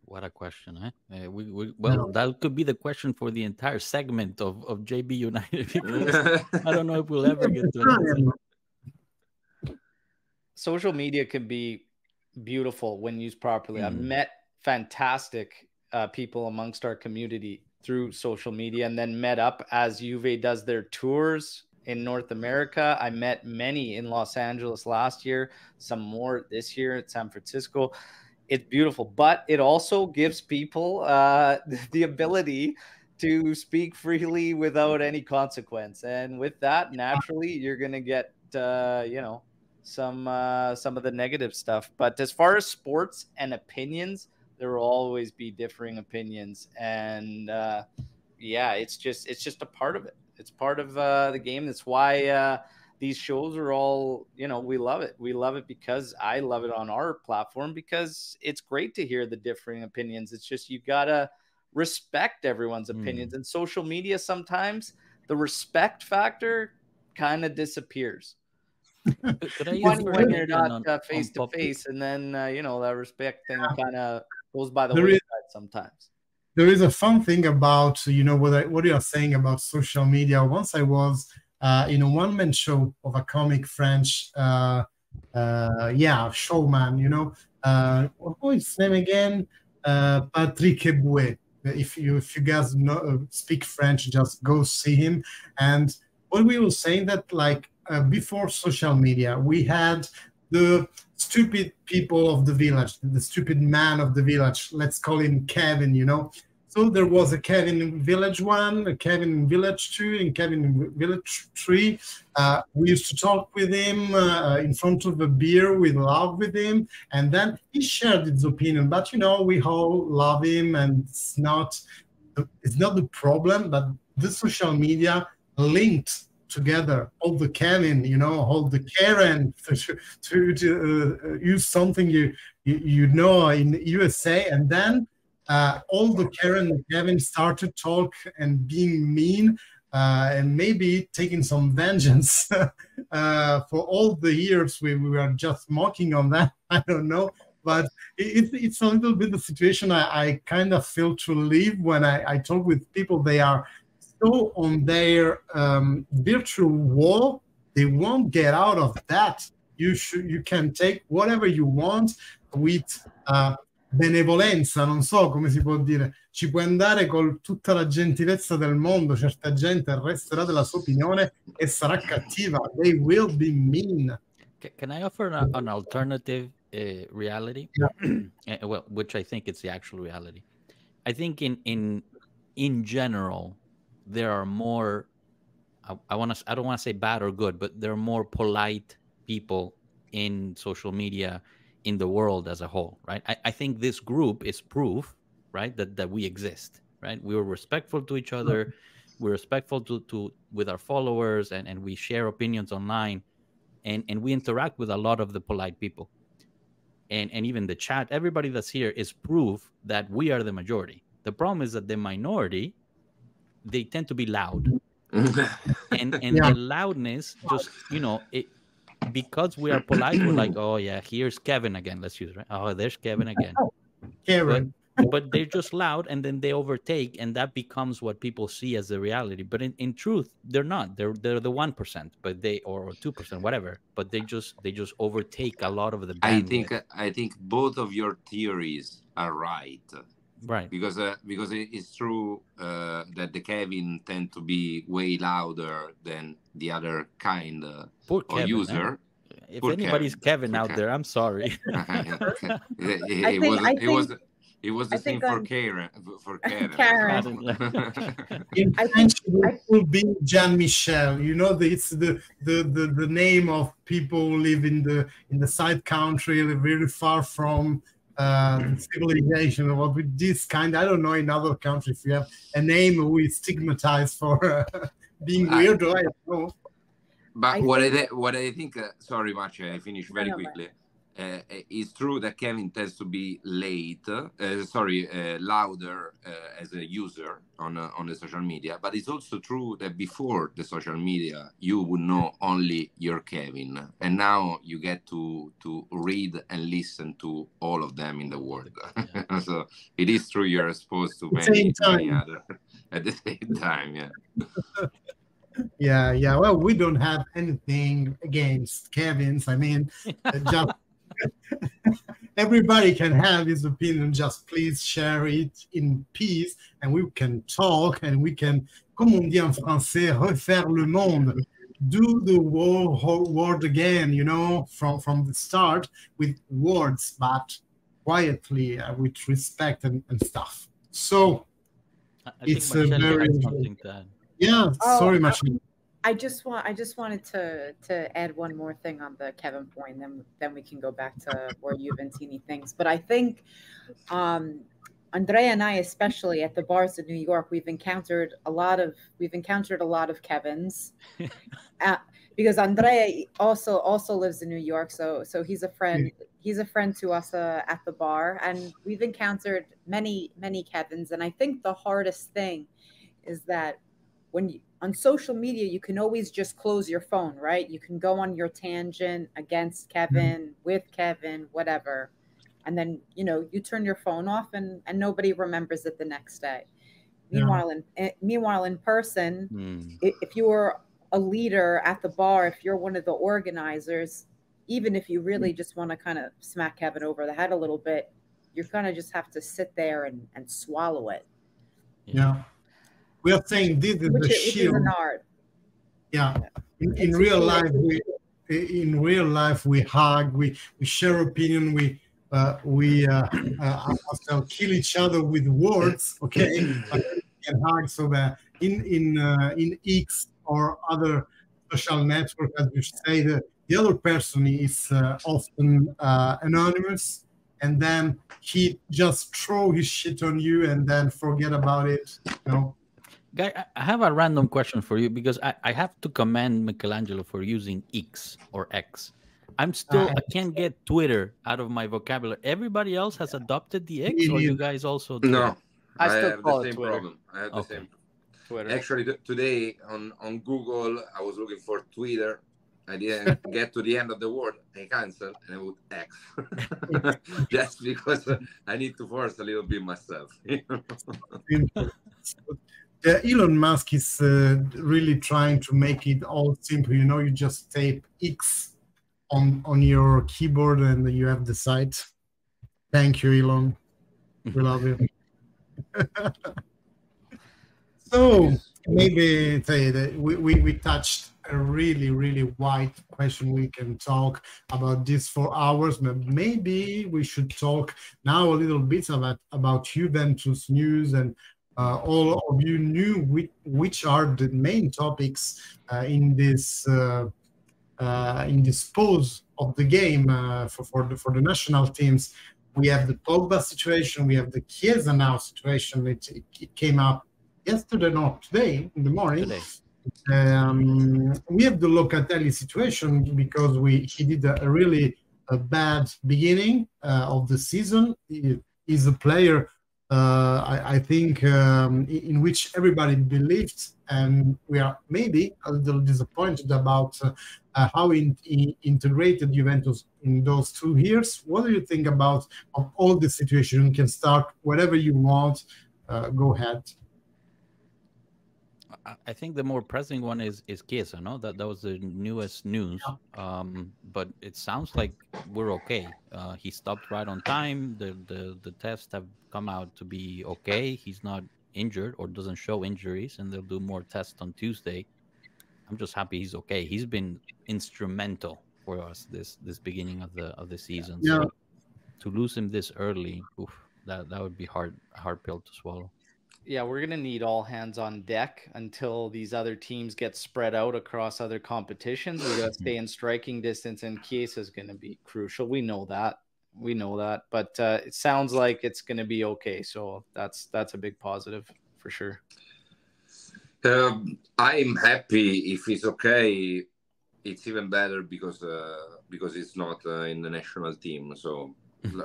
What a question, eh? That could be the question for the entire segment of JB United. Because I don't know if we'll ever get to it. Social media can be beautiful when used properly. I've met fantastic people amongst our community through social media, and then met up as Juve does their tours in North America. I met many in Los Angeles last year, some more this year at San Francisco. It's beautiful, but it also gives people the ability to speak freely without any consequence. And with that, naturally, you're going to get, some of the negative stuff. But as far as sports and opinions, there will always be differing opinions. And it's just a part of it. It's part of the game. That's why these shows are all, we love it. We love it because I love it on our platform, because it's great to hear the differing opinions. It's just, you got to respect everyone's opinions. And social media, sometimes the respect factor kind of disappears. When you're not face to face, and then that respect thing kind of goes by the wayside sometimes. There is a fun thing about what you are saying about social media. Once I was in a one-man show of a comic French showman. What is his name again? Patrick Eboué. If you guys speak French, just go see him. And what we were saying that before social media, we had the stupid people of the village, the stupid man of the village. Let's call him Kevin, So there was a Kevin in Village 1, a Kevin in Village 2, and Kevin in Village 3. We used to talk with him in front of a beer. We laughed with him, and then he shared his opinion. But we all love him, and it's not the problem. But the social media linked together, all the Kevin, you know, all the Karen to use something you know in USA, and then all the Karen and Kevin start to talk and being mean. And maybe taking some vengeance for all the years we were just mocking on that. I don't know, but it's a little bit the situation I kind of feel to live when I talk with people. They are so on their virtual wall, they won't get out of that. You can take whatever you want with benevolenza, non so come si può dire, ci puoi andare con tutta la gentilezza del mondo, certa gente resterà della sua opinione e sarà cattiva. They will be mean. Can I offer an alternative reality? Yeah. Well, which I think it's the actual reality. I think in general, there are more, I don't want to say bad or good, but there are more polite people in social media in the world as a whole, right? I think this group is proof, right, that we exist, right? We were respectful to each other, we're respectful to with our followers, and we share opinions online, and we interact with a lot of the polite people, and even the chat. Everybody that's here is proof that we are the majority. The problem is that the minority, they tend to be loud, and the loudness just, you know, because we are polite, we're like, oh yeah, here's Kevin again. Let's use it, right? Oh, there's Kevin again. Kevin. But they're just loud, and then they overtake, and that becomes what people see as the reality. But in truth, they're not. They're the 1%, but they or 2%, whatever. But they just overtake a lot of the bandwidth. I think both of your theories are right. Right. Because it's true that the Kevin tend to be way louder than the other kind of user. If anybody's Kevin out there, I'm sorry. It was the same for Karen. In French, it will be Jean Michel. You know, it's the name of people who live in the side country, very far from civilization. Or with this kind, I don't know in other countries you have a name who is stigmatized for being weird. I don't know. But what I think, sorry, Marcé, I finish very quickly. It's true that Kevin tends to be louder as a user on the social media, but it's also true that before the social media, you would know only your Kevin, and now you get to read and listen to all of them in the world. Yeah. So it is true you're exposed to many other at the same time. Yeah. Yeah. Well, we don't have anything against Kevins. I mean, just everybody can have his opinion. Just please share it in peace, and we can talk, and we can, comme on dit en français, refaire le monde, do the world again. You know, from the start with words, but quietly, with respect and stuff. So it's a very sorry, Marcé. I just wanted to add one more thing on the Kevin point, then we can go back to more Juventini things. But I think Andrea and I, especially at the bars in New York, we've encountered a lot of Kevins, because Andrea also lives in New York, so he's a friend. He's a friend to us at the bar, and we've encountered many Kevins. And I think the hardest thing is that on social media, you can always just close your phone, right? You can go on your tangent against Kevin, with Kevin, whatever. And then, you turn your phone off and nobody remembers it the next day. Meanwhile, in person, if you were a leader at the bar, if you're one of the organizers, even if you really just want to kind of smack Kevin over the head a little bit, you're going to just have to sit there and swallow it. Yeah. We are saying this is the shield. Which is an art. Yeah. In real life, we hug, we share opinion, we kill each other with words, okay? But we can hug, so that in X or other social network, as you say, the other person is often anonymous, and then he just throw his shit on you and then forget about it, Guy, I have a random question for you because I have to commend Michelangelo for using X or X. I can't get Twitter out of my vocabulary. Everybody else has adopted the X, or you guys also Twitter? No, I still have call the it same Twitter. problem. I have the same. Twitter. Actually, today on Google, I was looking for Twitter. I didn't get to the end of the word. I canceled and I would X. Just because I need to force a little bit myself. Elon Musk is really trying to make it all simple. You know, you just tape X on your keyboard and you have the site. Thank you, Elon. We love you. So maybe say that we touched a really, really wide question. We can talk about this for hours, but maybe we should talk now a little bit about Juventus news, and all of you knew which are the main topics in this pause of the game for the national teams. We have the Pogba situation, we have the Chiesa now situation. It came up yesterday, not today, in the morning. Today. We have the Locatelli situation because he did a really bad beginning of the season. He is a player, I think, in which everybody believed, and we are maybe a little disappointed about how he integrated Juventus in those 2 years. What do you think about all this situation? You can start whatever you want. Go ahead. I think the more pressing one is Chiesa, no? That was the newest news. But it sounds like we're okay. He stopped right on time. The tests have come out to be okay. He's not injured or doesn't show injuries, and they'll do more tests on Tuesday. I'm just happy he's okay. He's been instrumental for us this beginning of the season. Yeah. So to lose him this early, that would be a hard pill to swallow. Yeah, we're going to need all hands on deck until these other teams get spread out across other competitions. We got to stay in striking distance, and Chiesa is going to be crucial. We know that. But it sounds like it's going to be okay. So that's a big positive for sure. I'm happy if it's okay. It's even better because it's not in the national team. So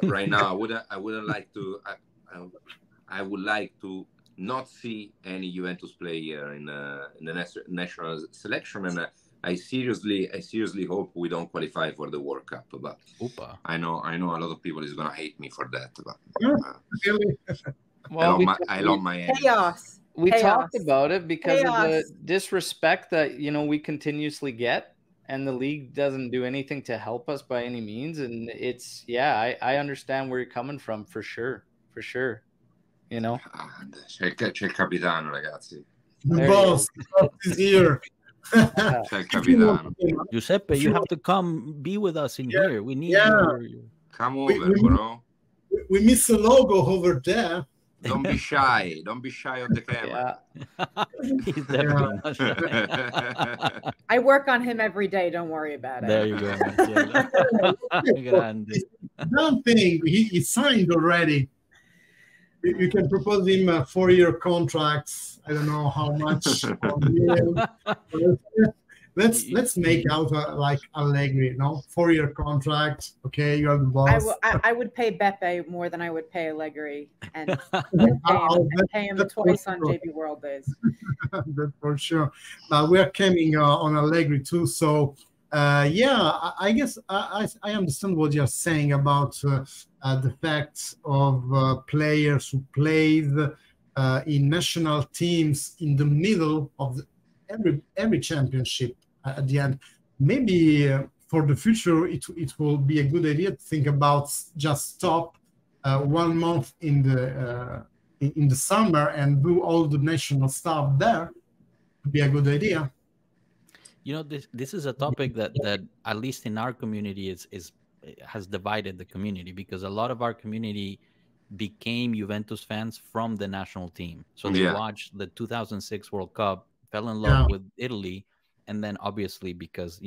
right now, I wouldn't like to. I would like to not see any Juventus player in the national selection, and I seriously hope we don't qualify for the World Cup. But I know a lot of people is gonna hate me for that. But well, I love my chaos. We talked about it because Chaos. of the disrespect that we continuously get, and the league doesn't do anything to help us by any means. And it's I understand where you're coming from for sure. C'è il capitano, ragazzi. The boss is here. C'è il capitano. Giuseppe, you have to come be with us in here. We need you. Come over, bro. We miss a logo over there. Don't be shy. Don't be shy of the camera. He's definitely not shy. I work on him every day. Don't worry about it. There you go. Grande. One thing, he signed already. You can propose him a 4-year contracts. I don't know how much. Let's make out like Allegri, 4-year contract. Okay, you are the boss. I would pay Beppe more than I would pay Allegri, and pay him twice on JB World Days. That's for sure. We are coming on Allegri too. So I guess I understand what you're saying about the fact of players who played in national teams in the middle of every championship at the end. Maybe for the future, it will be a good idea to think about just stop 1 month in the summer and do all the national stuff there. Would be a good idea. This is a topic that at least in our community has divided the community, because a lot of our community became Juventus fans from the national team. So they watched the 2006 World Cup, fell in love with Italy, and then obviously because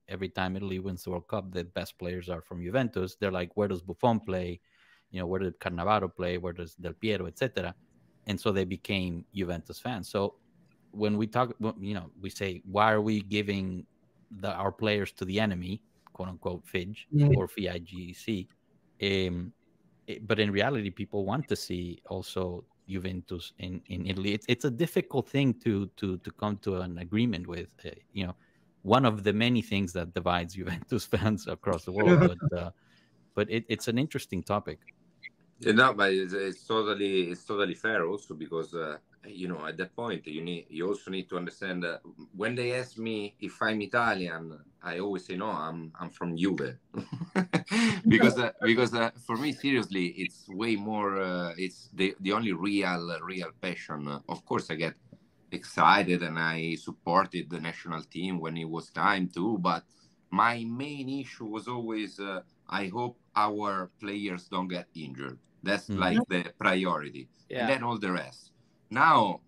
every time Italy wins the World Cup, the best players are from Juventus. They're like, where does Buffon play? Where did Cannavaro play? Where does Del Piero, etc. And so they became Juventus fans. So when we talk, we say, why are we giving our players to the enemy, quote unquote, FIG or FIGC? But in reality, people want to see also Juventus in Italy. It's a difficult thing to come to an agreement with. One of the many things that divides Juventus fans across the world. But it's an interesting topic. No, but it's totally fair also because at that point you also need to understand when they ask me if I'm Italian, I always say no, I'm from Juve because for me seriously it's way more it's the only real passion. Of course I get excited and I supported the national team when it was time to, but my main issue was always I hope our players don't get injured. That's like the priority, and then all the rest. Now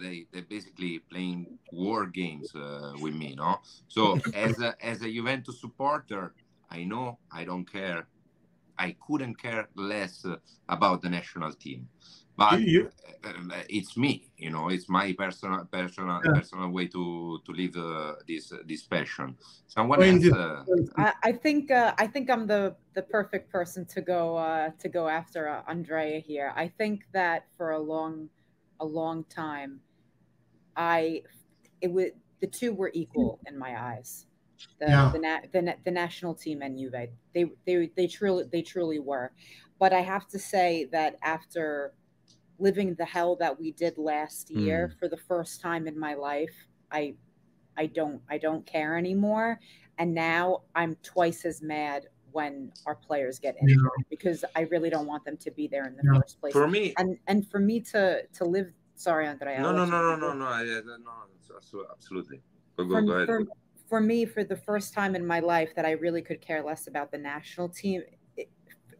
they basically playing war games with me, no? So as a Juventus supporter, I know I don't care. I couldn't care less about the national team, but it's me, it's my personal way to live this passion. Someone else. I think I'm the perfect person to go after Andrea here. I think that for a long time, the two were equal in my eyes. The national team and Juve, they truly were. But I have to say that after living the hell that we did last year for the first time in my life, I don't care anymore. And now I'm twice as mad when our players get injured because I really don't want them to be there in the first place. For me, and for me to live. Sorry, Andrea. No. Absolutely. Go ahead. For me, for the first time in my life, that I really could care less about the national team.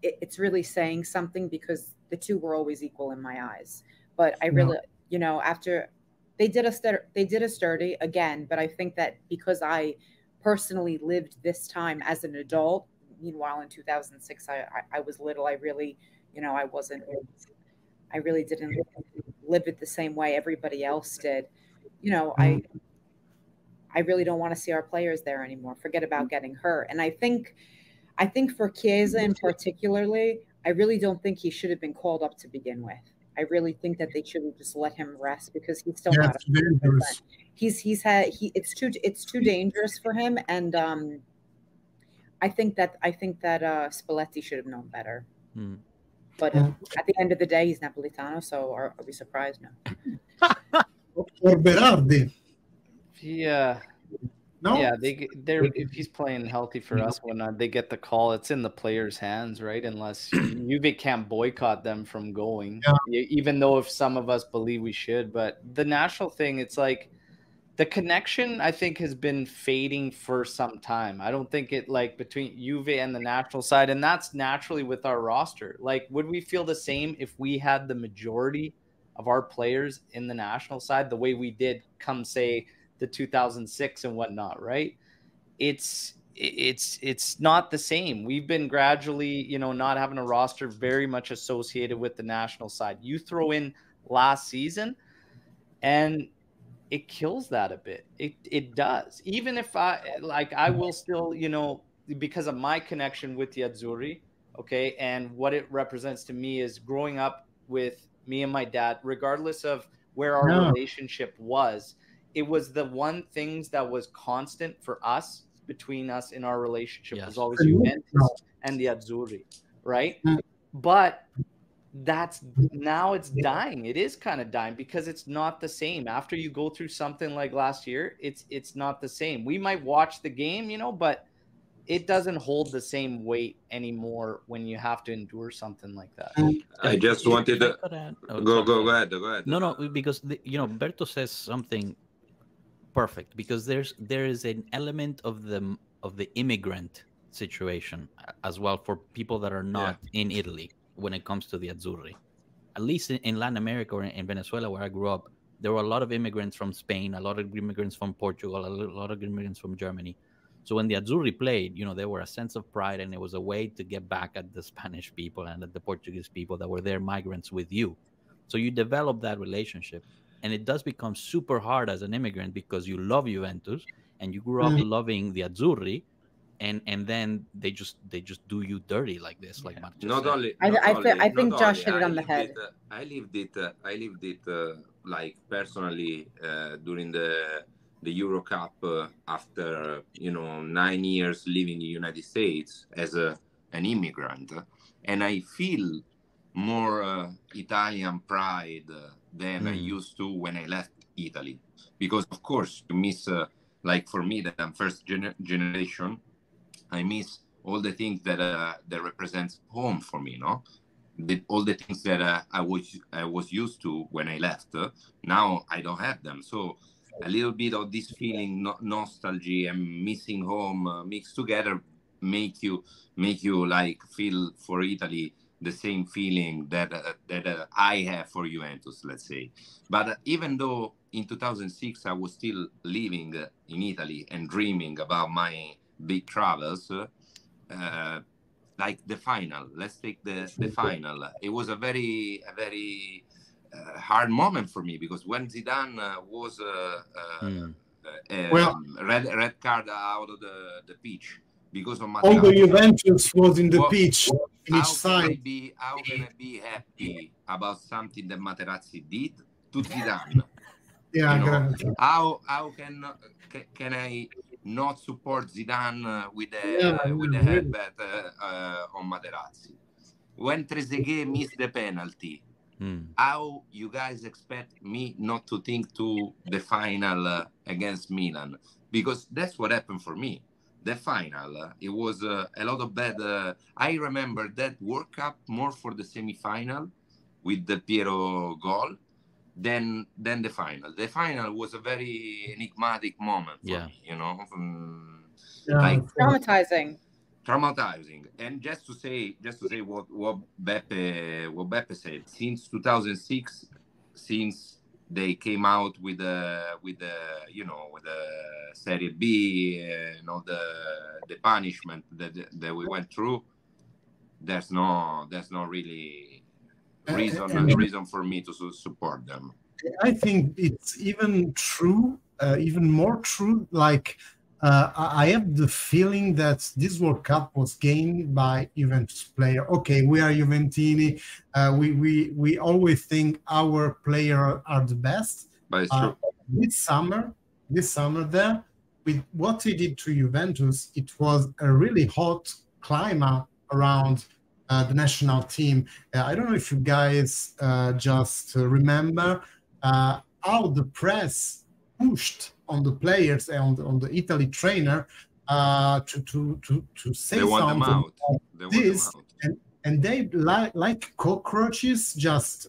It's really saying something because the two were always equal in my eyes. But I really, after they did us dirty again. But I think that because I personally lived this time as an adult, meanwhile in 2006 I was little. I really, I really didn't live it the same way everybody else did. I really don't want to see our players there anymore. Forget about getting hurt. And I think for Chiesa in particularly, I really don't think he should have been called up to begin with. I really think that they should have just let him rest because he's still not dangerous. It's too dangerous for him, and I think that Spalletti should have known better. But at the end of the day, he's Napolitano, so are we surprised? No. Or Berardi. Yeah. No? Yeah, if he's playing healthy for us when they get the call, it's in the players' hands, right? Unless Juve can't boycott them from going, even though if some of us believe we should. But the national thing, it's like the connection, I think, has been fading for some time. I don't think it between Juve and the national side, and that's naturally with our roster. Would we feel the same if we had the majority of our players in the national side the way we did come, say, the 2006 and whatnot, right? It's not the same. We've been gradually, not having a roster very much associated with the national side. You throw in last season and it kills that a bit. It does. Even if I will still, because of my connection with the Azzurri, okay, and what it represents to me is growing up with me and my dad, regardless of where our relationship was, it was the one things that was constant for us, between us in our relationship, was always Juventus and the Azzurri, right? But now it's dying. It is kind of dying because it's not the same. After you go through something like last year, it's not the same. We might watch the game, but it doesn't hold the same weight anymore when you have to endure something like that. I just wanted to go ahead. No, because Berto says something perfect, because there is an element of the immigrant situation as well for people that are not in Italy when it comes to the Azzurri. At least in Latin America or in Venezuela, where I grew up, there were a lot of immigrants from Spain, a lot of immigrants from Portugal, a lot of immigrants from Germany. So when the Azzurri played, there were a sense of pride, and it was a way to get back at the Spanish people and at the Portuguese people that were there, migrants with you. So you develop that relationship. and it does become super hard as an immigrant because you love Juventus and you grew up loving the Azzurri, and then they just do you dirty like this, like Marcé Not said. only, I think not Josh only, hit it on the head. I lived it like personally during the Euro Cup after 9 years living in the United States as an immigrant, and I feel more Italian pride than I used to when I left Italy, because of course you miss like for me that I'm first generation, I miss all the things that represents home for me, no? All the things that I was used to when I left. Now I don't have them, so a little bit of this feeling, nostalgia and missing home mixed together, make you like feel for Italy the same feeling that I have for Juventus, let's say. But even though in 2006 I was still living in Italy and dreaming about my big travels, like the final, let's take the final. It was a very hard moment for me, because when Zidane was red card out of the pitch because of all the Materazzi, Juventus was in the pitch in each side. How can I be happy about something that Materazzi did to Zidane? Yeah, how can I not support Zidane with the headbutt on Materazzi? When Trezeguet missed the penalty, how you guys expect me not to think to the final against Milan? Because that's what happened for me. The final, it was a lot of bad. I remember that World Cup more for the semi-final with the Piero goal than the final. The final was a very enigmatic moment for me, like traumatizing. And just to say what Beppe said, since 2006, since they came out with the Serie B and all the punishment that we went through, there's no really reason for me to support them. I think it's even more true. Like I have the feeling that this World Cup was gained by Juventus player. Okay, we are Juventini. We always think our players are the best. But it's true. This summer there, with what he did to Juventus, it was a really hot climate around the national team. I don't know if you guys just remember how the press pushed on the players and on the Italy trainer to say something about this, and they like cockroaches just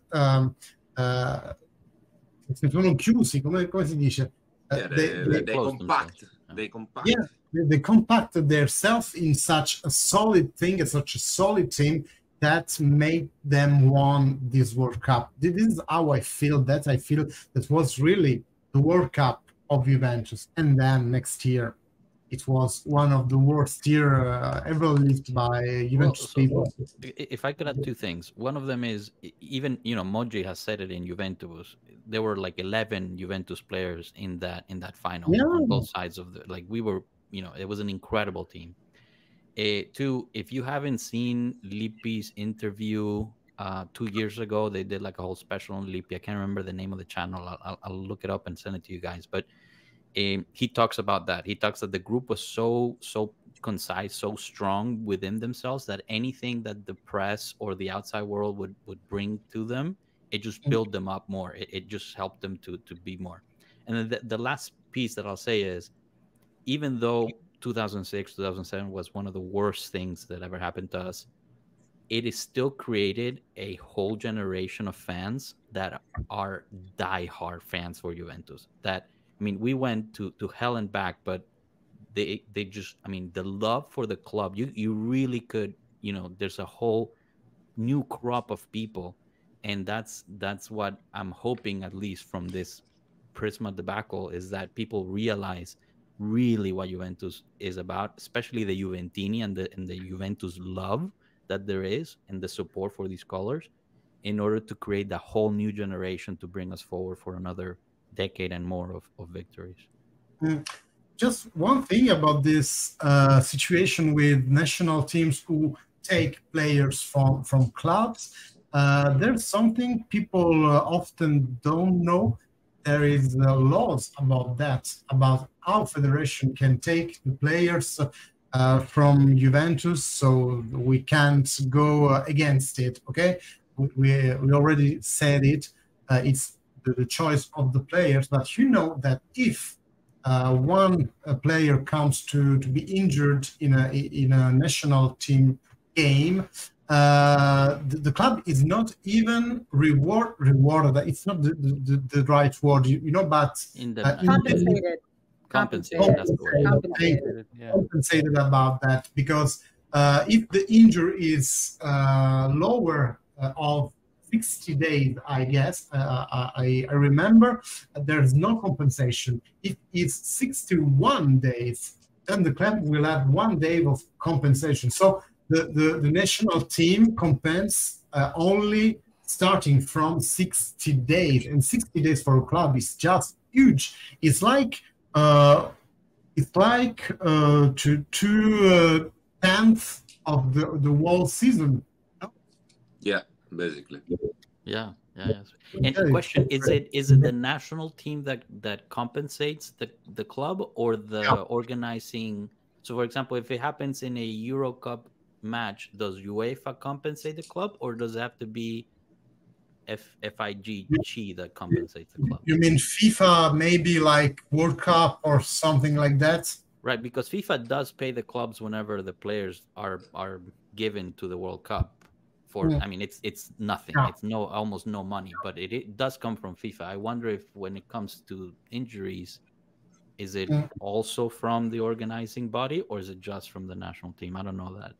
sono chiusi, come si dice? They compact. Yeah, they compacted themselves in such a solid thing, such a solid team that made them won this World Cup. This is how I feel. I feel that was really the World Cup of Juventus. And then next year, it was one of the worst year ever lived by Juventus people. If I could add two things. One of them is, even, Moggi has said it in Juventus, there were like 11 Juventus players in that final on both sides of we were, it was an incredible team. Two, if you haven't seen Lippi's interview 2 years ago, they did like a whole special on Lippi. I can't remember the name of the channel. I'll look it up and send it to you guys. But he talks about that. He talks that the group was so concise, so strong within themselves that anything that the press or the outside world would bring to them, it just built them up more. It just helped them to be more. And then the last piece that I'll say is, even though 2006, 2007 was one of the worst things that ever happened to us, it is still created a whole generation of fans that are diehard fans for Juventus. That, I mean, we went to hell and back, but they just, I mean, the love for the club, you really could, there's a whole new crop of people. And that's what I'm hoping, at least from this Prisma debacle, is that people realize really what Juventus is about, especially the Juventini and the Juventus love that there is and the support for these colors. in order to create the whole new generation to bring us forward for another decade and more of victories. Just one thing about this situation with national teams who take players from clubs. There's something people often don't know. There is laws about that, about how federation can take the players from Juventus, so we can't go against it. Okay, we already said it. It's the choice of the players, but you know that if one player comes to be injured in a national team game, the club is not even rewarded. It's not the right word, you know, but Compensated. That's the word. Compensated about that, because if the injury is lower of 60 days, I guess, I remember, there's no compensation. If it's 61 days, then the club will have 1 day of compensation. So the national team compensates only starting from 60 days, and 60 days for a club is just huge. It's like two-tenths of the whole season. Yeah, basically. Yeah. And the question is it the national team that compensates the club, or the organizing? So, for example, if it happens in a Euro Cup match, does UEFA compensate the club, or does it have to be FIGC that compensates the club? You mean FIFA, maybe like World Cup or something like that? Right, because FIFA does pay the clubs whenever the players are given to the World Cup. I mean, it's nothing. Yeah. It's almost no money, but it does come from FIFA. I wonder if when it comes to injuries, is it also from the organizing body, or is it just from the national team? I don't know that.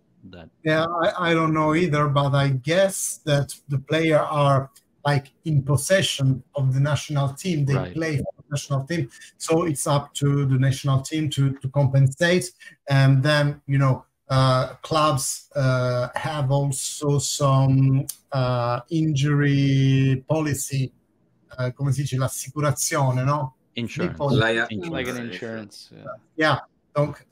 Yeah, I don't know either, but I guess that the player are like in possession of the national team. They play for the national team, so it's up to the national team to compensate. And then, you know, clubs have also some injury policy, come si dice, l'assicurazione, no? Insurance. Like an insurance. Yeah.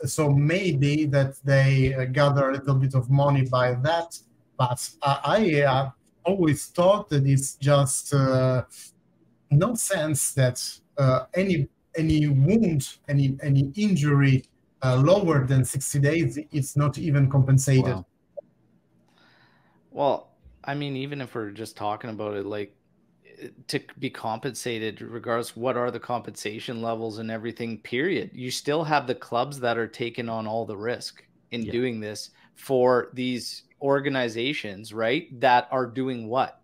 So maybe that they gather a little bit of money by that, but I always thought that it's just nonsense that any wound, any injury lower than 60 days, it's not even compensated. Wow. Well, I mean, even if we're just talking about it, like, to be compensated, regardless what are the compensation levels and everything, period, you still have the clubs that are taking on all the risk in doing this for these organizations, right? That are doing what?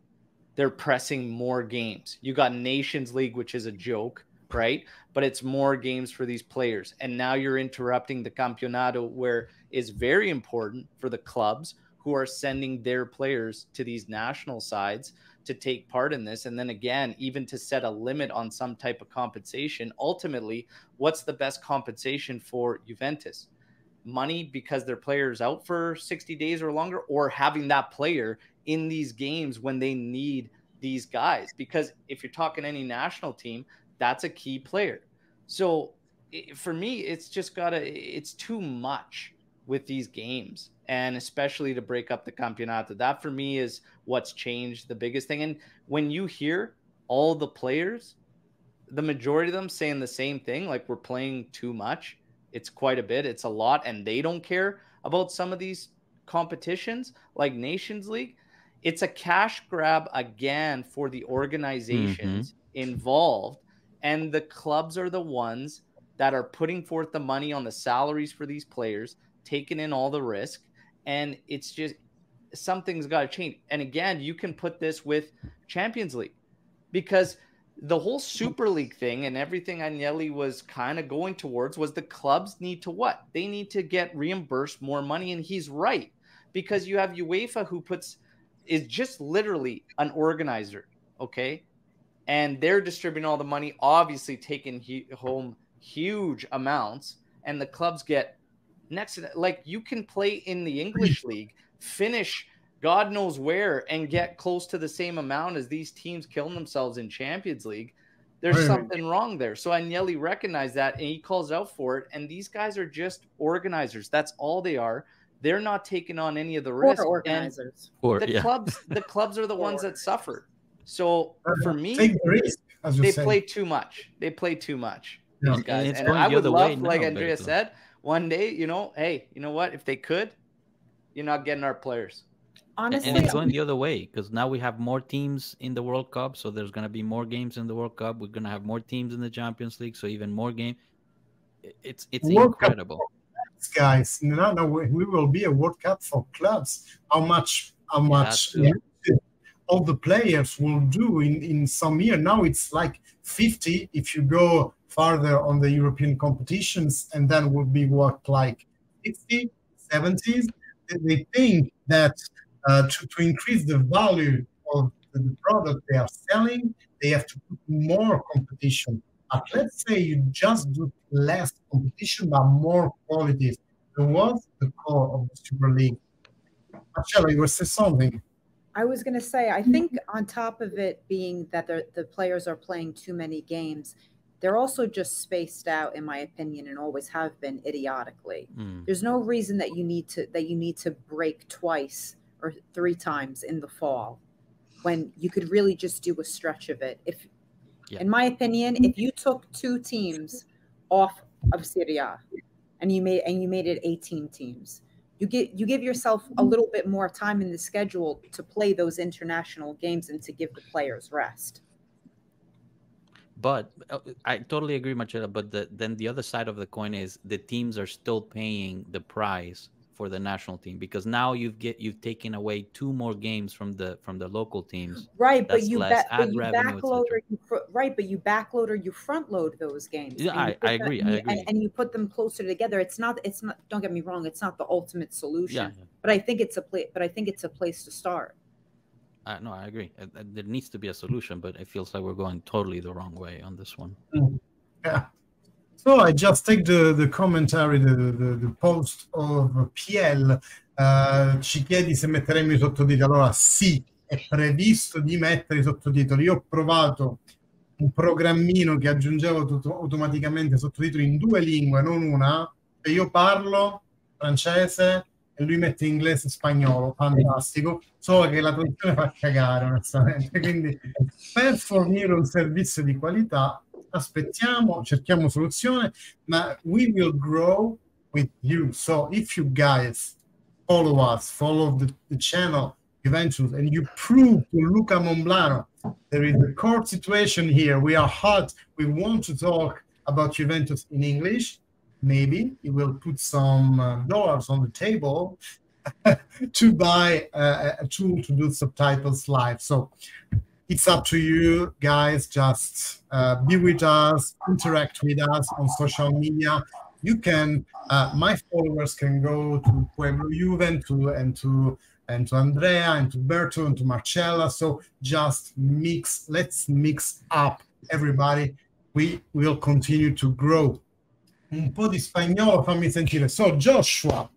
They're pressing more games. You got Nations League, which is a joke, right? But it's more games for these players. And now you're interrupting the Campeonato, where is very important for the clubs who are sending their players to these national sides to take part in this. And then again, even to set a limit on some type of compensation. Ultimately, what's the best compensation for Juventus? Money because their player's out for 60 days or longer, or having that player in these games when they need these guys? Because if you're talking any national team, that's a key player. So for me, it's just it's too much with these games, and especially to break up the Campeonato. That for me is what's changed, the biggest thing. And when you hear all the players, the majority of them saying the same thing, like, we're playing too much. It's quite a bit. It's a lot. And they don't care about some of these competitions like Nations League. It's a cash grab again for the organizations involved. And the clubs are the ones that are putting forth the money on the salaries for these players, taking in all the risk. And it's just, something's got to change. And again, you can put this with Champions League, because the whole Super League thing and everything Agnelli was kind of going towards was the clubs need to what? They need to get reimbursed more money. And he's right, because you have UEFA, who is just literally an organizer, okay? And they're distributing all the money, obviously taking home huge amounts, and the clubs get next to that. Like, you can play in the English league, finish God knows where and get close to the same amount as these teams killing themselves in Champions League, there's something wrong there. So Agnelli recognized that and he calls out for it. And these guys are just organizers. That's all they are. They're not taking on any of the risk. Organizers. The clubs are the ones that suffer. So for me, take the risk, as you they say. play too much. They play too much. Yeah. These guys. And And I would love, now, like Andrea Berto. said, one day, you know, hey, you know what? If they could, you're not getting our players. Honestly, And it's going the other way because now we have more teams in the World Cup, so there's going to be more games in the World Cup. We're going to have more teams in the Champions League, so even more games. It's World Cup incredible. for clubs, guys. No, we will be a World Cup for clubs. How much all the players will do in some year. Now it's like 50 if you go farther on the European competitions, and then will be what, like 60, 70s. They think that to increase the value of the product they are selling, they have to put more competition. But let's say you just do less competition, but more quality. That was the core of the Super League. Marcelo, you were saying something? I was going to say, I think on top of it being that the players are playing too many games, they're also just spaced out, in my opinion, and always have been idiotically. There's no reason that you need to break twice or 3 times in the fall when you could really just do a stretch of it. In my opinion, if you took 2 teams off of Serie A and you made it 18 teams, you give yourself a little bit more time in the schedule to play those international games and to give the players rest. But I totally agree, Marcella. But then the other side of the coin is the teams are still paying the price for the national team because now you've taken away 2 more games from the local teams. Right, That's but you backload or you front load those games. Yeah, I agree. And you put them closer together. It's not. Don't get me wrong. It's not the ultimate solution. Yeah. But I think it's a place to start. No, I agree. There needs to be a solution, but it feels like we're going totally the wrong way on this one. Yeah. So I just take the commentary, the post of PL. Ci chiedi se metteremo i sottotitoli. Allora sì, è previsto di mettere i sottotitoli. Io ho provato un programmino che aggiungeva automaticamente sottotitoli in 2 lingue, non una. E io parlo francese e lui mette inglese e spagnolo, fantastico, solo che la traduzione fa cagare onestamente, quindi per fornire un servizio di qualità aspettiamo, cerchiamo soluzione, ma we will grow with you. So if you guys follow us, follow the channel Juventus, and you prove to Luca Monblano there is a court situation here, we are hot, we want to talk about Juventus in English, maybe you will put some dollars on the table to buy a tool to do subtitles live. So it's up to you guys. Just be with us, interact with us on social media. You can, my followers can go to Pueblo Juve and to Andrea and to Berto and to Marcella. So just let's mix up everybody. We will continue to grow. Un po' di spagnolo, fammi sentire. So, Joshua.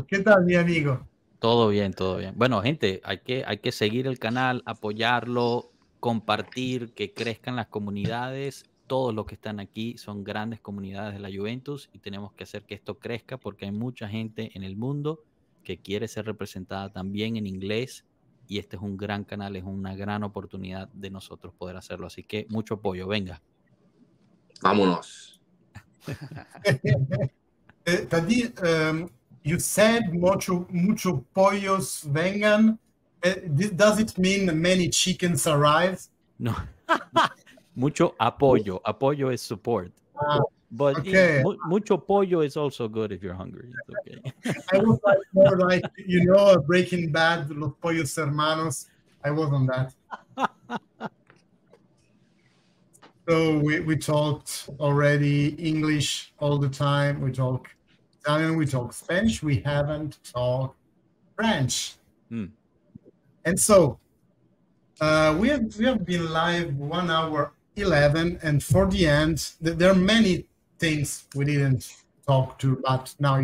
¿Qué tal, mi amigo? Todo bien, todo bien. Bueno, gente, hay que seguir el canal, apoyarlo, compartir, que crezcan las comunidades. Todos los que están aquí son grandes comunidades de la Juventus y tenemos que hacer que esto crezca porque hay mucha gente en el mundo que quiere ser representada también en inglés y este es un gran canal, es una gran oportunidad de nosotros poder hacerlo. Así que mucho apoyo, venga. Vámonos. Tadi, you said mucho pollos vengan. Does it mean many chickens arrive? No. Mucho apoyo. Apoyo is support. But okay. Mucho pollo is also good if you're hungry. It's okay. I was more like, Breaking Bad, Los Pollos Hermanos. I was on that. So we talked already English all the time. We talk Italian, we talk Spanish. We haven't talked French. And so we have been live 1 hour 11, and for the end, there are many things we didn't talk to, but now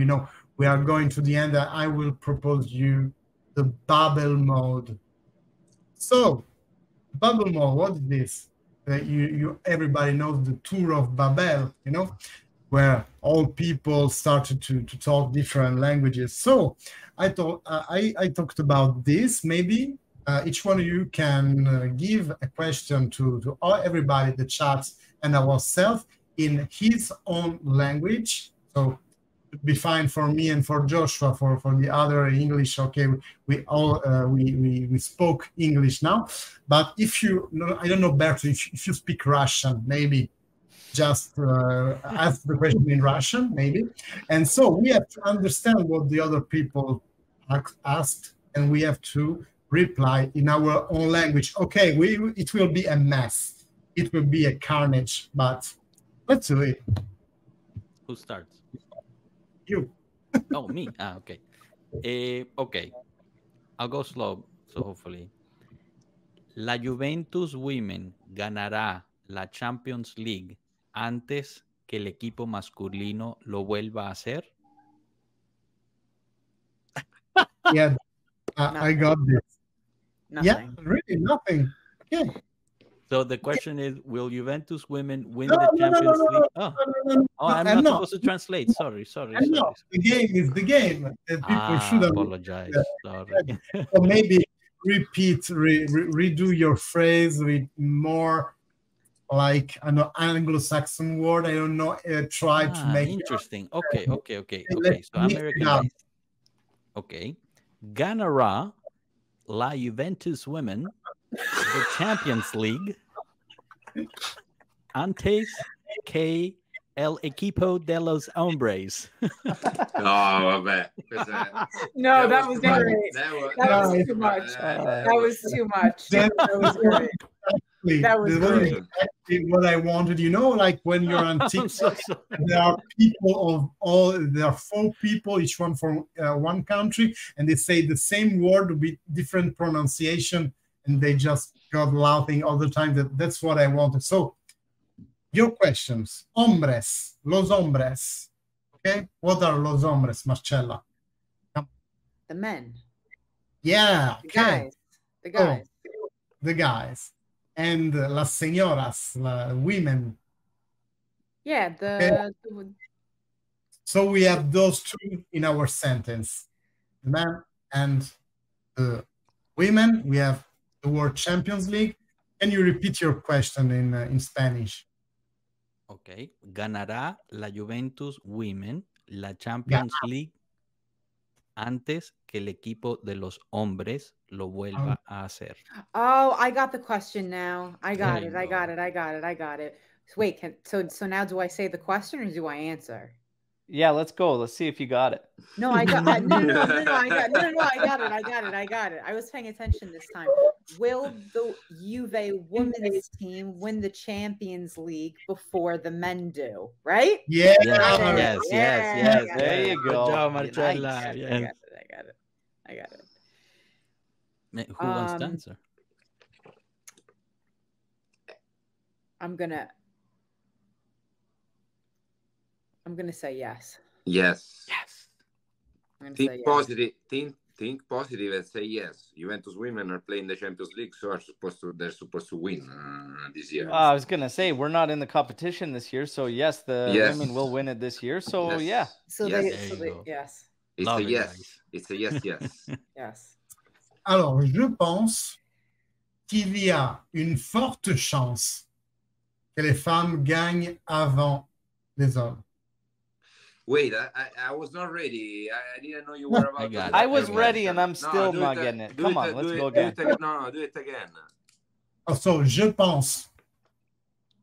we are going to the end. I will propose you the bubble mode. So, bubble mode, what is this? Everybody knows the Tour of Babel, you know, where all people started to talk different languages. So I thought I talked about this. Maybe each one of you can give a question to everybody, the chat, and ourselves in his own language. So it'd be fine for me and for Joshua, for the other English. Okay, we all we spoke English now, but if you, I don't know, Berto, if you speak Russian, maybe just ask the question in Russian, maybe. And so we have to understand what the other people asked, and we have to reply in our own language. Okay, it will be a mess. It will be a carnage, but let's do it. Who starts? You. Oh, me. Okay. Okay. I'll go slow, so hopefully. La Juventus Women ganará la Champions League antes que el equipo masculino lo vuelva a hacer. Yeah, I got this. Nothing. Yeah, really, nothing. Okay. So the question is, will Juventus women win the Champions League? Oh, I'm not supposed to translate. Sorry. The game is the game. People shouldn't apologize. Sorry. So maybe redo your phrase with more like an Anglo-Saxon word. I don't know. Try to make interesting. Okay. So American. Okay. Ganará la Juventus women the Champions League antes que el equipo de los hombres. Vabbè. No, that was great. That was too much. That was too much. That was great. That was great. Exactly what I wanted. You know, like when you're on TikTok, there are people there are 4 people, each one from one country, and they say the same word with different pronunciation, and they just got laughing all the time. That's what I wanted. So, your questions. Hombres, los hombres. Okay, what are los hombres, Marcella? The men. Yeah, okay. The guys. Oh, the guys. And las señoras, the women. Yeah, okay. So we have those 2 in our sentence. The men and the women. We have the word Champions League. Can you repeat your question in Spanish? Okay. Ganará la Juventus Women la Champions League antes que el equipo de los hombres lo vuelva a hacer. Oh, I got the question now. I got it. Wait, so now do I say the question or do I answer? Yeah, let's go. Let's see if you got it. No, I got I got it. I was paying attention this time. Will the Juve women's team win the Champions League before the men do? Right? Yeah. Yes. There you go. Good job, Marcella. I got it. Who wants to answer? I'm gonna say yes. Yes. Think positive. Think positive and say yes. Juventus women are playing the Champions League, so they're supposed to win this year. I was gonna say we're not in the competition this year, so yes, the women will win it this year. So yeah. So yes. Yes. It's a yes. It's a yes. Yes. Alors, je pense qu'il y a une forte chance que les femmes gagnent avant les hommes. Wait, I was not ready. I didn't know you were about to. I was ready and I'm still not getting it. Come on, let's go again. No, do it again. Oh, so, je pense.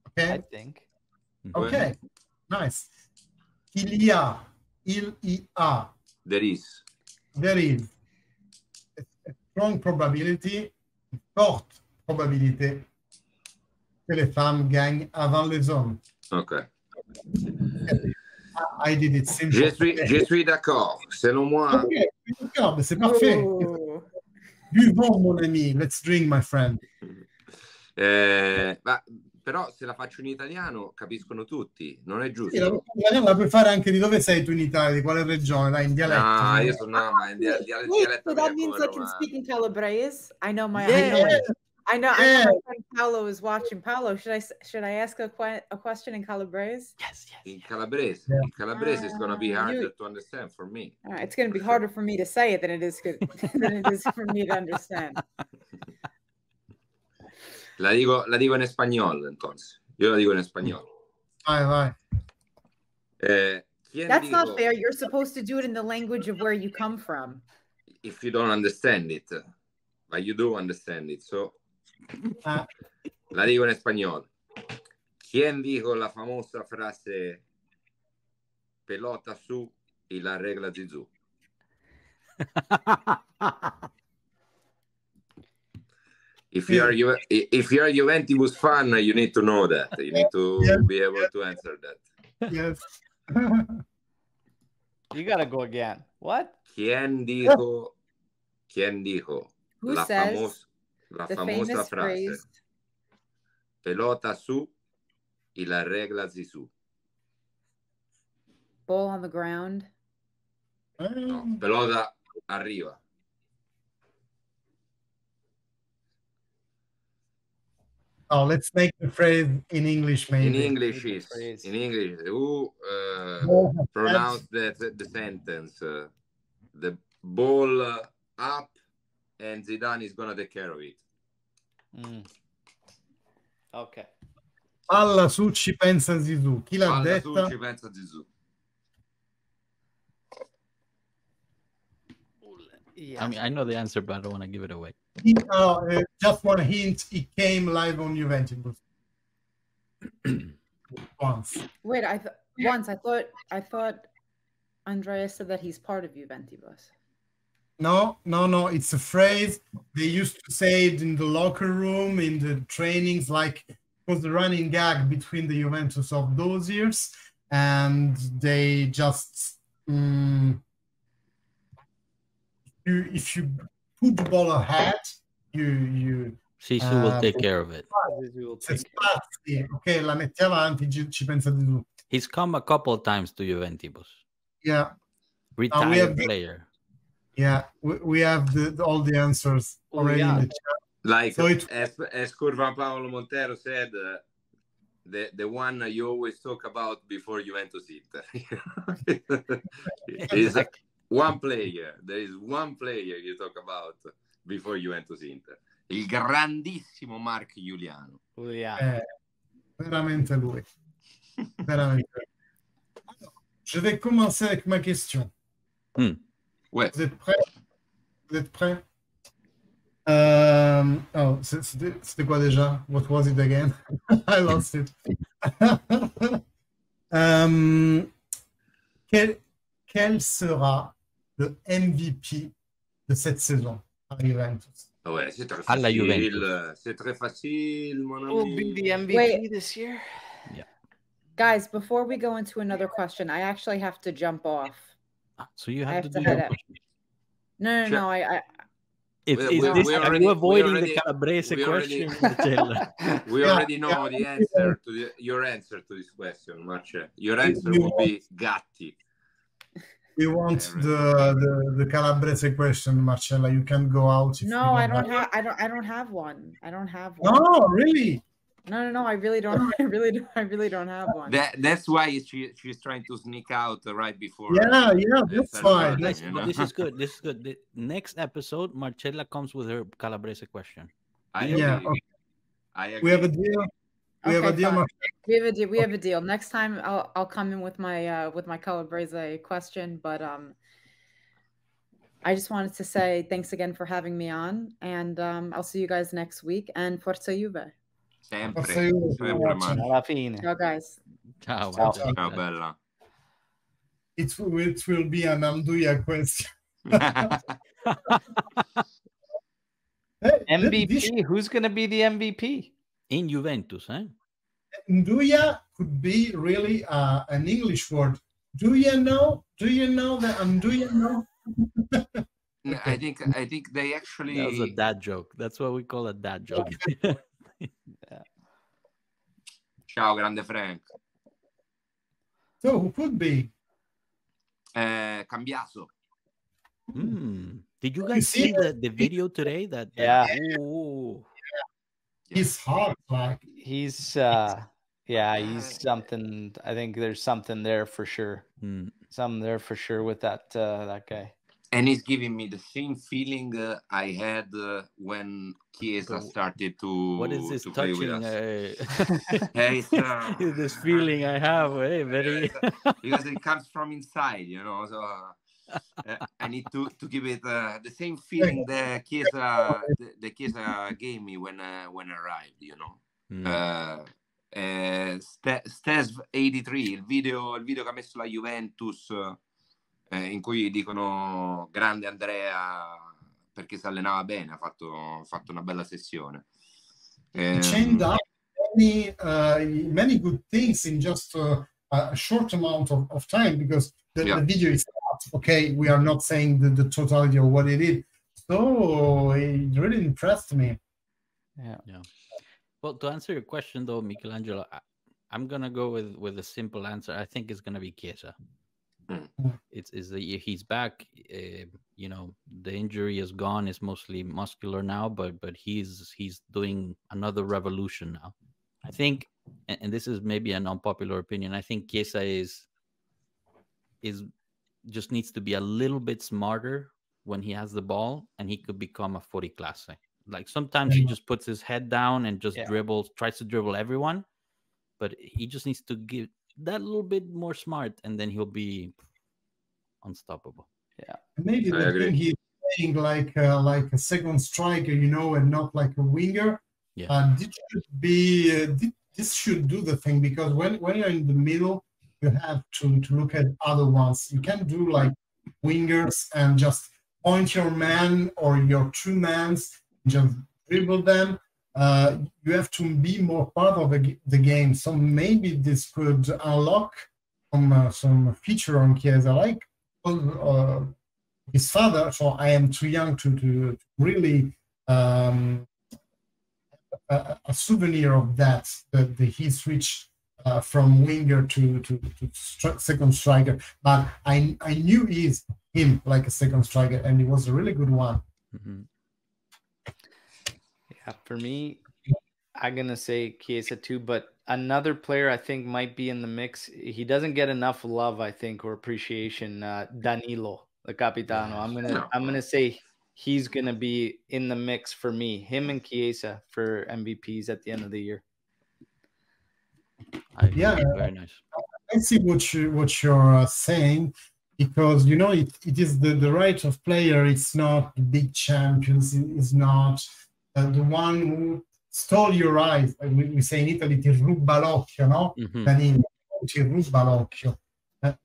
Okay? I think. Okay, nice. Il y a. There is. A strong probability, une forte probabilité que les femmes gagnent avant les hommes. Okay. I did it simple. Je suis d'accord. Selon moi. Okay, d'accord, mais c'est parfait. Buvons, mon ami. Let's drink, my friend. But Però se la faccio in italiano capiscono tutti, non è giusto? Sì, la puoi fare anche di dove sei tu in Italia, di quale regione, dai, in dialetto. No, io sono ma in Wait, dialetto so that means I can speak in Calabrese. I know my my friend Paolo is watching. Paolo, should I ask a question in Calabrese? Yes. In Calabrese. Yeah. In Calabrese it's going to be harder to understand for me. It's going to be harder for me to say it than it is for me to understand. La dico in español, entonces. Io la dico in español. Vai. That's not fair. You're supposed to do it in the language of where you come from. If you don't understand it, but you do understand it, so la dico in español. ¿Quién dijo la famosa frase pelota su y la regla zizou? If you are Juventus fan, you need to know that. You need to be able to answer that. Yes. You gotta go again. What? ¿Quién dijo Who la says famosa frase phrase, pelota su y la regla zizou? ball on the ground? No, pelota arriba. Oh, let's make the phrase in English, maybe. In English. Who pronounce the sentence? The ball up and Zidane is gonna take care of it. Okay. Palla su ci pensa Zizou. Chi l'ha Palla su detta? ci pensa Zizou. Yeah. I mean, I know the answer, but I don't want to give it away. Just one hint, he came live on Juventus. Once. Wait, I thought Andrea said that he's part of Juventus. No, it's a phrase. They used to say it in the locker room, in the trainings, like it was the running gag between the Juventus of those years. And they just, if you put the ball ahead, you Sisu will take care of it. Ok, la metti avanti, ci pensa di tu. He's come a couple of times to Juventus. Yeah. Retired player. Yeah, we have all the answers already in the chat. Like So as Curva Paolo Montero said, the one you always talk about before Juventus Inter. Is one player. There is one player you talk about before Juventus Inter. Il grandissimo Marc Giuliano. Oh, yeah. Veramente lui. Veramente. Je vais commencer avec ma question. Ouais. Vous êtes prêts? Vous êtes prêts? Oh, c'était quoi déjà? What was it again? I lost it. Quel sera le MVP de cette saison à Juventus? Ouais, c'est très Alla facile. Juventus. C'est très facile, mon Who will ami. be the MVP Wait. this year? Guys, before we go into another question, I actually have to jump off. So you I have have to to do head your out. question. No. Sure. I Are you avoiding the Calabrese question? Marcella? We already know the answer to your answer to this question, Marcé. Your answer will be Gatti. We want the Calabrese question, Marcella. You can go out. If no, you I don't have. I don't have one. I don't have one. No, really. No, I really don't. I really don't have one. That's why she's trying to sneak out right before. Yeah, that's fine. Guys, this is good. This is good. The next episode, Marcella comes with her Calabrese question. I agree. We have a deal. We have a deal. Fine. We have a deal. Next time I'll come in with my Calabrese question, but I just wanted to say thanks again for having me on, and I'll see you guys next week, and Forza Juve. Sempre, Alla fine. Ciao guys. Ciao. Ciao, bella. It will be an Anduia question. MVP? Who's going to be the MVP? In Juventus, eh? Nduja could be really an English word. Do you know that Nduja know? I think they actually. That was a dad joke. That's what we call a dad joke. Ciao, grande Frank. So who could be? Cambiaso. Did you guys see the video today? That Yeah. Ooh. He's hard, like He's he's something. I think there's something there for sure. Something there for sure with that guy. And he's giving me the same feeling I had when Chiesa started to What is this to play with touching? us. Hey, This feeling I have, very because it comes from inside, you know. So I need to give it the same feeling the Chiesa gave me when I arrived, you know. Stes 83, il video che ha messo la Juventus, in cui dicono grande Andrea perché si allenava bene, ha fatto una bella sessione. chained up many good things in just a short amount of time, because the video is not okay. We are not saying the totality of what it is. So it really impressed me. Yeah. Well, to answer your question though, Michelangelo, I'm gonna go with a simple answer. I think it's gonna be Chiesa. He's back. You know, the injury is gone. It's mostly muscular now, but he's doing another revolution now. I think, and this is maybe an unpopular opinion, I think Chiesa is just needs to be a little bit smarter when he has the ball, and he could become a Fori classe. Like sometimes he just puts his head down and just tries to dribble everyone, but he just needs to give that little bit more smart, and then he'll be unstoppable. Yeah, maybe the thing he's playing like a second striker, you know, and not like a winger. This should do the thing, because when you're in the middle, you have to look at other ones. You can't do like wingers and just point your man or your two mans, just dribble them. You have to be more part of the game. So maybe this could unlock some feature on Chiesa, like his father. So I am too young to really a souvenir of that he switched from winger to second striker. But I knew him like a second striker, and he was a really good one. Yeah, for me, I'm gonna say Chiesa too, but another player I think might be in the mix. He doesn't get enough love, I think, or appreciation. Danilo, the Capitano. I'm gonna say he's gonna be in the mix for me. Him and Chiesa for MVPs at the end of the year. Very nice. I see what you're saying, because you know it is the right of player. It's not the big champions. It's not the one who stole your eyes. We say in Italy, ti ruba l'occhio, no? Danilo, ti ruba l'occhio.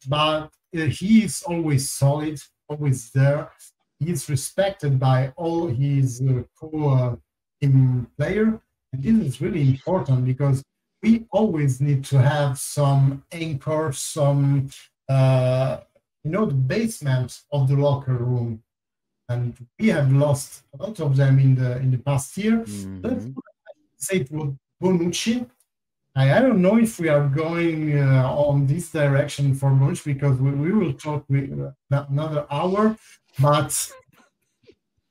But he is always solid, always there. He's respected by all his co-team player, and this is really important, because we always need to have some anchor, some the basement of the locker room, and we have lost a lot of them in the past year. Let's say it was Bonucci. I don't know if we are going on this direction for Bonucci, because we will talk with another hour, but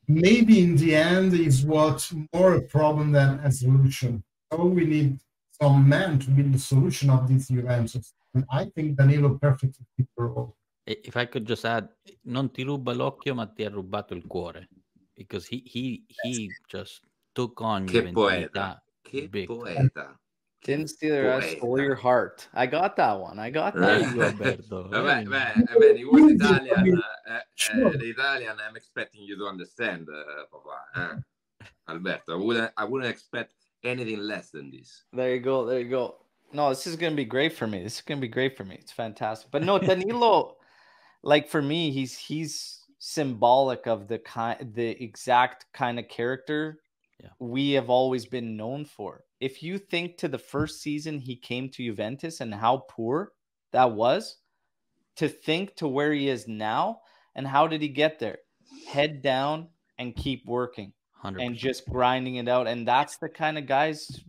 maybe in the end is what more a problem than a solution. So we need some man to be the solution of this Juventus. And I think Danilo perfectly fit the role. If I could just add, non ti ruba l'occhio, ma ti ha rubato il cuore, because he just took on Juventus. Che poeta. Didn't steal your eyes, stole your heart. I got that one. I got that. There you go, Alberto. He was Italian. The Italian, I'm expecting you to understand, Papa. Alberto, I wouldn't expect anything less than this. There you go. No, this is going to be great for me. It's fantastic. But no, Danilo, like for me, he's symbolic of the exact kind of character we have always been known for. If you think to the first season he came to Juventus and how poor that was, to think to where he is now, and how did he get there? Head down and keep working. 100%. And just grinding it out. And that's the kind of guys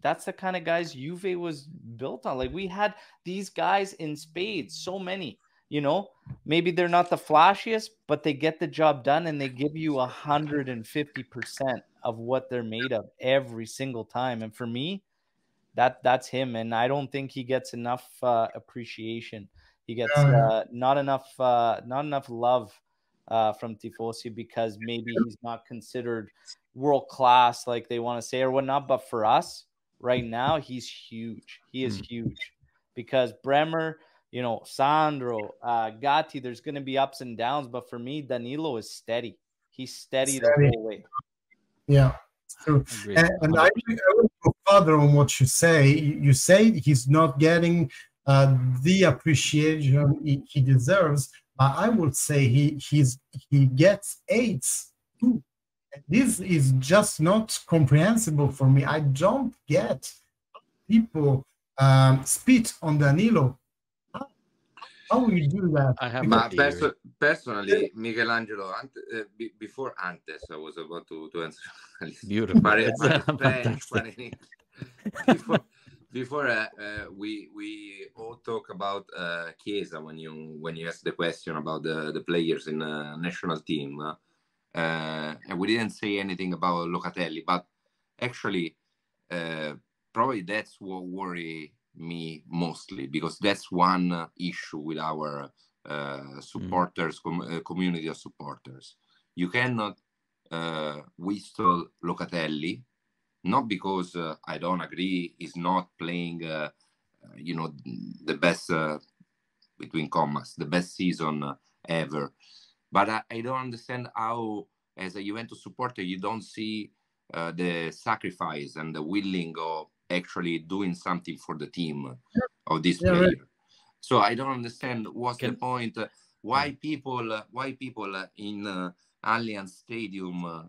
Juve was built on. Like, we had these guys in spades, so many, you know, maybe they're not the flashiest, but they get the job done and they give you 150% of what they're made of every single time. And for me, that's him. And I don't think he gets enough appreciation. He gets not enough love from Tifosi, because maybe he's not considered world class like they want to say or whatnot. But for us right now, he's huge. He is huge, because Bremer, you know, Sandro, Gatti, there's going to be ups and downs. But for me, Danilo is steady. He's steady the whole way. Yeah, it's true. And I will go further on what you say. You say he's not getting the appreciation he deserves. I would say he gets eights too. This is just not comprehensible for me. I don't get people spit on Danilo. How will you do that? I have personally, Michelangelo, before Antes, I was about to answer. Beautiful. Before we all talk about Chiesa, when you ask the question about the players in the national team, and we didn't say anything about Locatelli, but actually probably that's what worry me mostly, because that's one issue with our supporters, community of supporters. You cannot whistle Locatelli, not because I don't agree he's not playing you know, the best between commas, the best season ever, but I don't understand how, as a Juventus supporter, you don't see the sacrifice and the willing of actually doing something for the team of this player. Right. So I don't understand what's the point. Why people in Allianz Stadium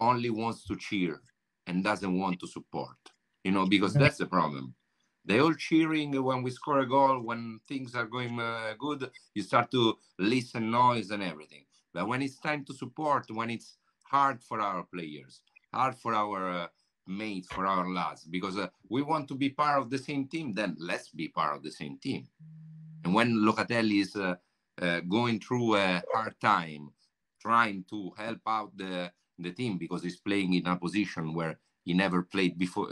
only wants to cheer and doesn't want to support, you know, because that's the problem. They all cheering when we score a goal, when things are going good, you start to listen noise and everything. But when it's time to support, when it's hard for our players, hard for our mates, for our lads, because we want to be part of the same team, then let's be part of the same team. And when Locatelli is going through a hard time, trying to help out the team because he's playing in a position where he never played before.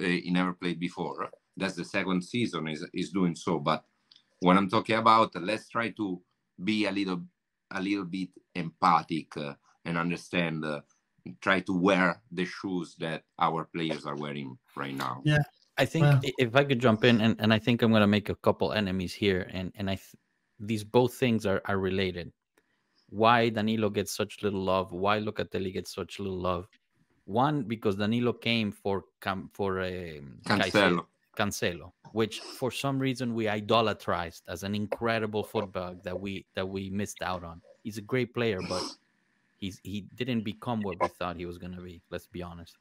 That's the second season is doing so. But when I'm talking about, let's try to be a little bit empathic and understand. Try to wear the shoes that our players are wearing right now. Yeah, I think if I could jump in, and I think I'm going to make a couple enemies here, and these both things are related. Why Danilo gets such little love? Why Locatelli gets such little love? One, because Danilo came for Cancelo, which for some reason we idolatrized as an incredible footballer that we missed out on. He's a great player, but he didn't become what we thought he was going to be. Let's be honest.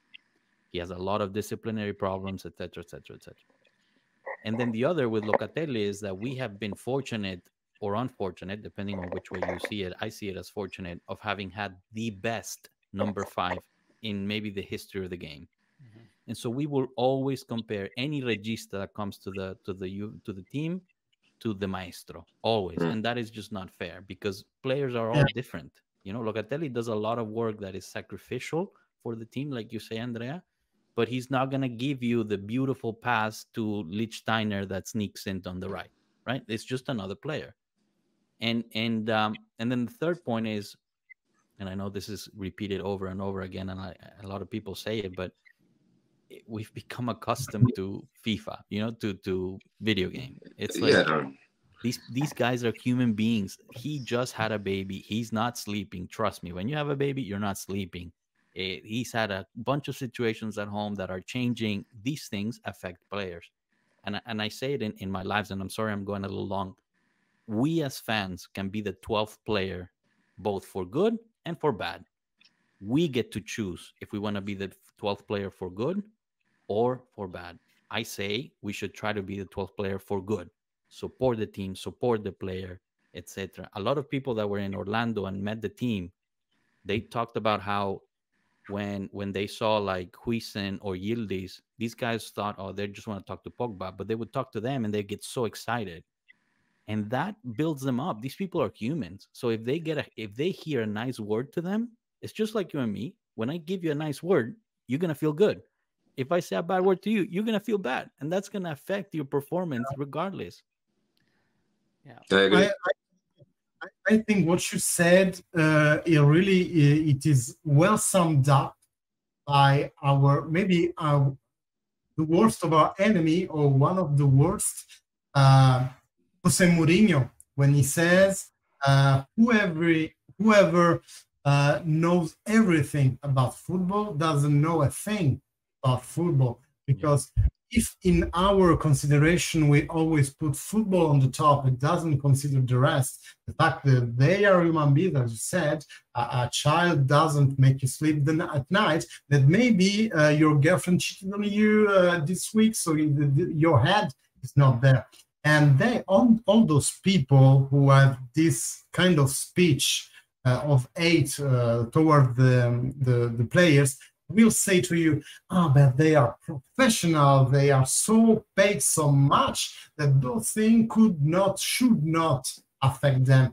He has a lot of disciplinary problems, etc., etc., etc. And then the other with Locatelli is that we have been fortunate or unfortunate, depending on which way you see it. I see it as fortunate of having had the best number 5 in maybe the history of the game. Mm-hmm. And so we will always compare any regista that comes to the team to the maestro, always. Mm-hmm. And that is just not fair, because players are all different. You know, Locatelli does a lot of work that is sacrificial for the team, like you say, Andrea, but he's not going to give you the beautiful pass to Lichtsteiner that sneaks in on the right? It's just another player. And then the third point is, and I know this is repeated over and over again, and a lot of people say it, but we've become accustomed to FIFA, you know, to video game. It's like these guys are human beings. He just had a baby. He's not sleeping. Trust me, when you have a baby, you're not sleeping. He's had a bunch of situations at home that are changing. These things affect players. And I say it in my lives, and I'm sorry I'm going a little long. We as fans can be the 12th player, both for good and for bad. We get to choose if we want to be the 12th player for good or for bad. I say we should try to be the 12th player for good. Support the team, support the player, etc. A lot of people that were in Orlando and met the team, they talked about how when they saw like Huijsen or Yildiz, these guys thought, oh, they just want to talk to Pogba, but they would talk to them and they get so excited, and that builds them up. These people are humans, so if they hear a nice word to them, it's just like you and me. When I give you a nice word, you're gonna feel good. If I say a bad word to you, you're gonna feel bad, and that's gonna affect your performance regardless. Yeah, I agree. I think what you said, it is well summed up by the worst of our enemy, or one of the worst, Jose Mourinho, when he says, whoever knows everything about football doesn't know a thing about football. Because if in our consideration we always put football on the top, it doesn't consider the rest. The fact that they are human beings, as you said, a child doesn't make you sleep at night, that maybe your girlfriend cheated on you this week, so your head is not there. And all those people who have this kind of speech of hate toward the players will say to you, but they are professional, they are so paid so much that those things should not affect them.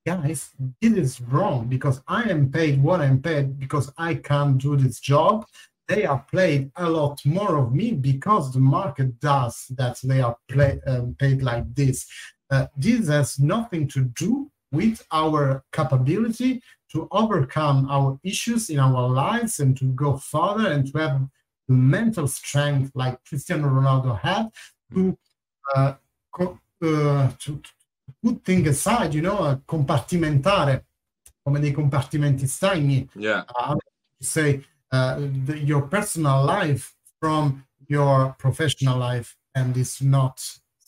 Guys, it is wrong, because I am paid what I'm paid because I can't do this job. They are paid a lot more of me because the market does that. They are paid like this. This has nothing to do with our capability to overcome our issues in our lives and to go further and to have the mental strength like Cristiano Ronaldo had to put things aside, compartimentare, come dei compartimenti stagni. Yeah. Say your personal life from your professional life, and it's not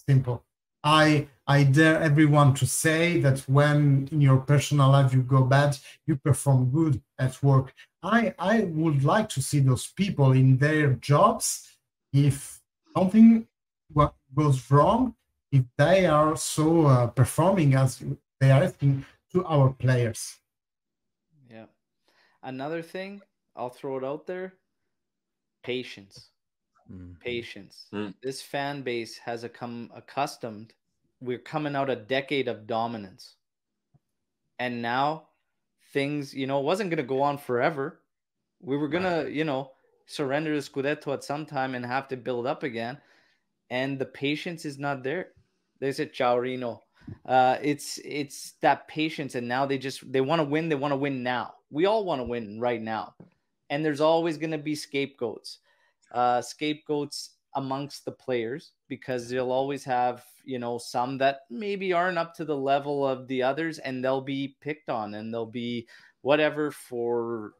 simple. I dare everyone to say that when in your personal life you go bad, you perform good at work. I would like to see those people in their jobs. If something goes wrong, if they are so performing as they are asking to our players. Yeah. Another thing, I'll throw it out there: patience. Patience. This fan base has become accustomed. We're coming out a decade of dominance, and now things, it wasn't going to go on forever. We were going to, surrender the Scudetto at some time and have to build up again, and the patience is not there. They said, "Ciao, Rino." It's that patience, and now they want to win. They want to win now. We all want to win right now, and there's always going to be scapegoats amongst the players, because they'll always have, some that maybe aren't up to the level of the others, and they'll be picked on, and they'll be whatever for,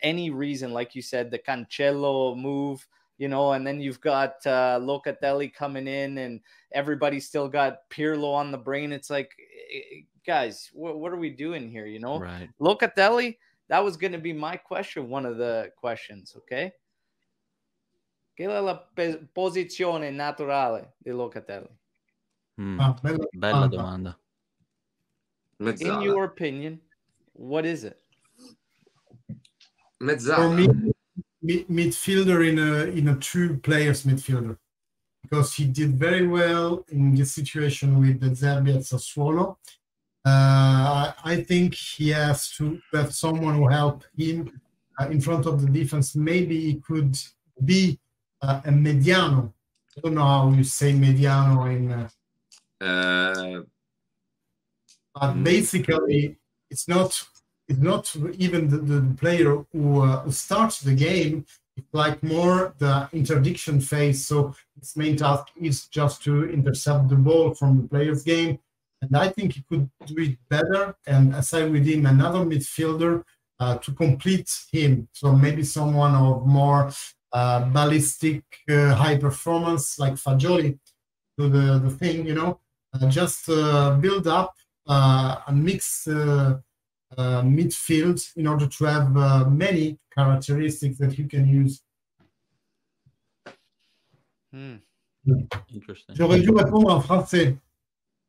any reason. Like you said, the Cancelo move, and then you've got Locatelli coming in, and everybody's still got Pirlo on the brain. It's like, guys, what are we doing here? Right. Locatelli, that was going to be my question, one of the questions, okay? Qual è la posizione naturale di Locatelli? Bella domanda. Mezzala. In your opinion, what is it? Mezzala. For me, midfielder in a true players midfielder, because he did very well in this situation with the Zerbi at Sassuolo. I think he has to have someone who help him in front of the defense. Maybe he could be a mediano. I don't know how you say mediano in. But basically, it's not even the player who starts the game. It's like more the interdiction phase. So his main task is just to intercept the ball from the player's game. And I think he could do it better, and aside with him another midfielder to complete him. So maybe someone of more ballistic high performance like Fagioli to the thing, just build up a mixed midfield in order to have many characteristics that you can use. Interesting. J'aurais dû répondre en français.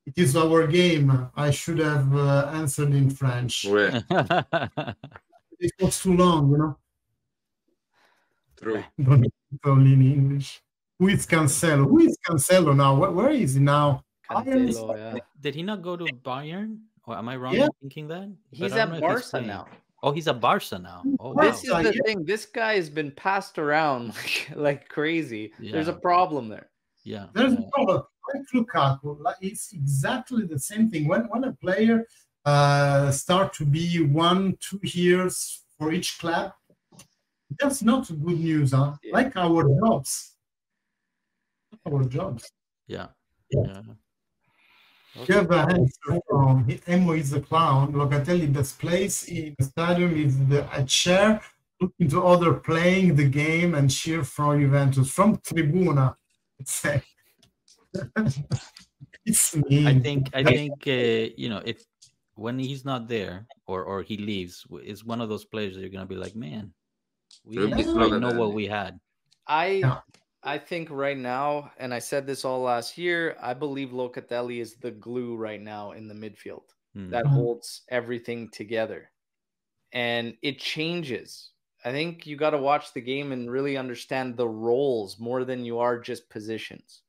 It is our game. I should have answered in French. Ouais. it was too long, you know. True. Don't speak only in English. Who is Cancelo? Who is Cancelo now? Where is he now? Cancelo, yeah. Did he not go to Bayern? Or am I wrong Yeah. in thinking that? But He's I don't at know if Barca playing. now. Oh, he's at Barca now. Oh, wow. This is the thing. This guy has been passed around like crazy. There's a problem there. Yeah. There's a problem. Like Lukaku, it's exactly the same thing. When a player start to be 1-2 years for each club, that's not good news, huh? Yeah. Like our jobs. Our jobs. Yeah. You have an answer from Emo is the clown. Locatelli, best place in the stadium is a chair, looking to other playing the game and cheer for Juventus from Tribuna. It's me. I think you know, if when he's not there or he leaves, it's one of those players that you're gonna be like, man, we didn't know what we had. I think right now, and I said this all last year, I believe Locatelli is the glue right now in the midfield that holds everything together. And it changes. I think you got to watch the game and really understand the roles more than you are just positions.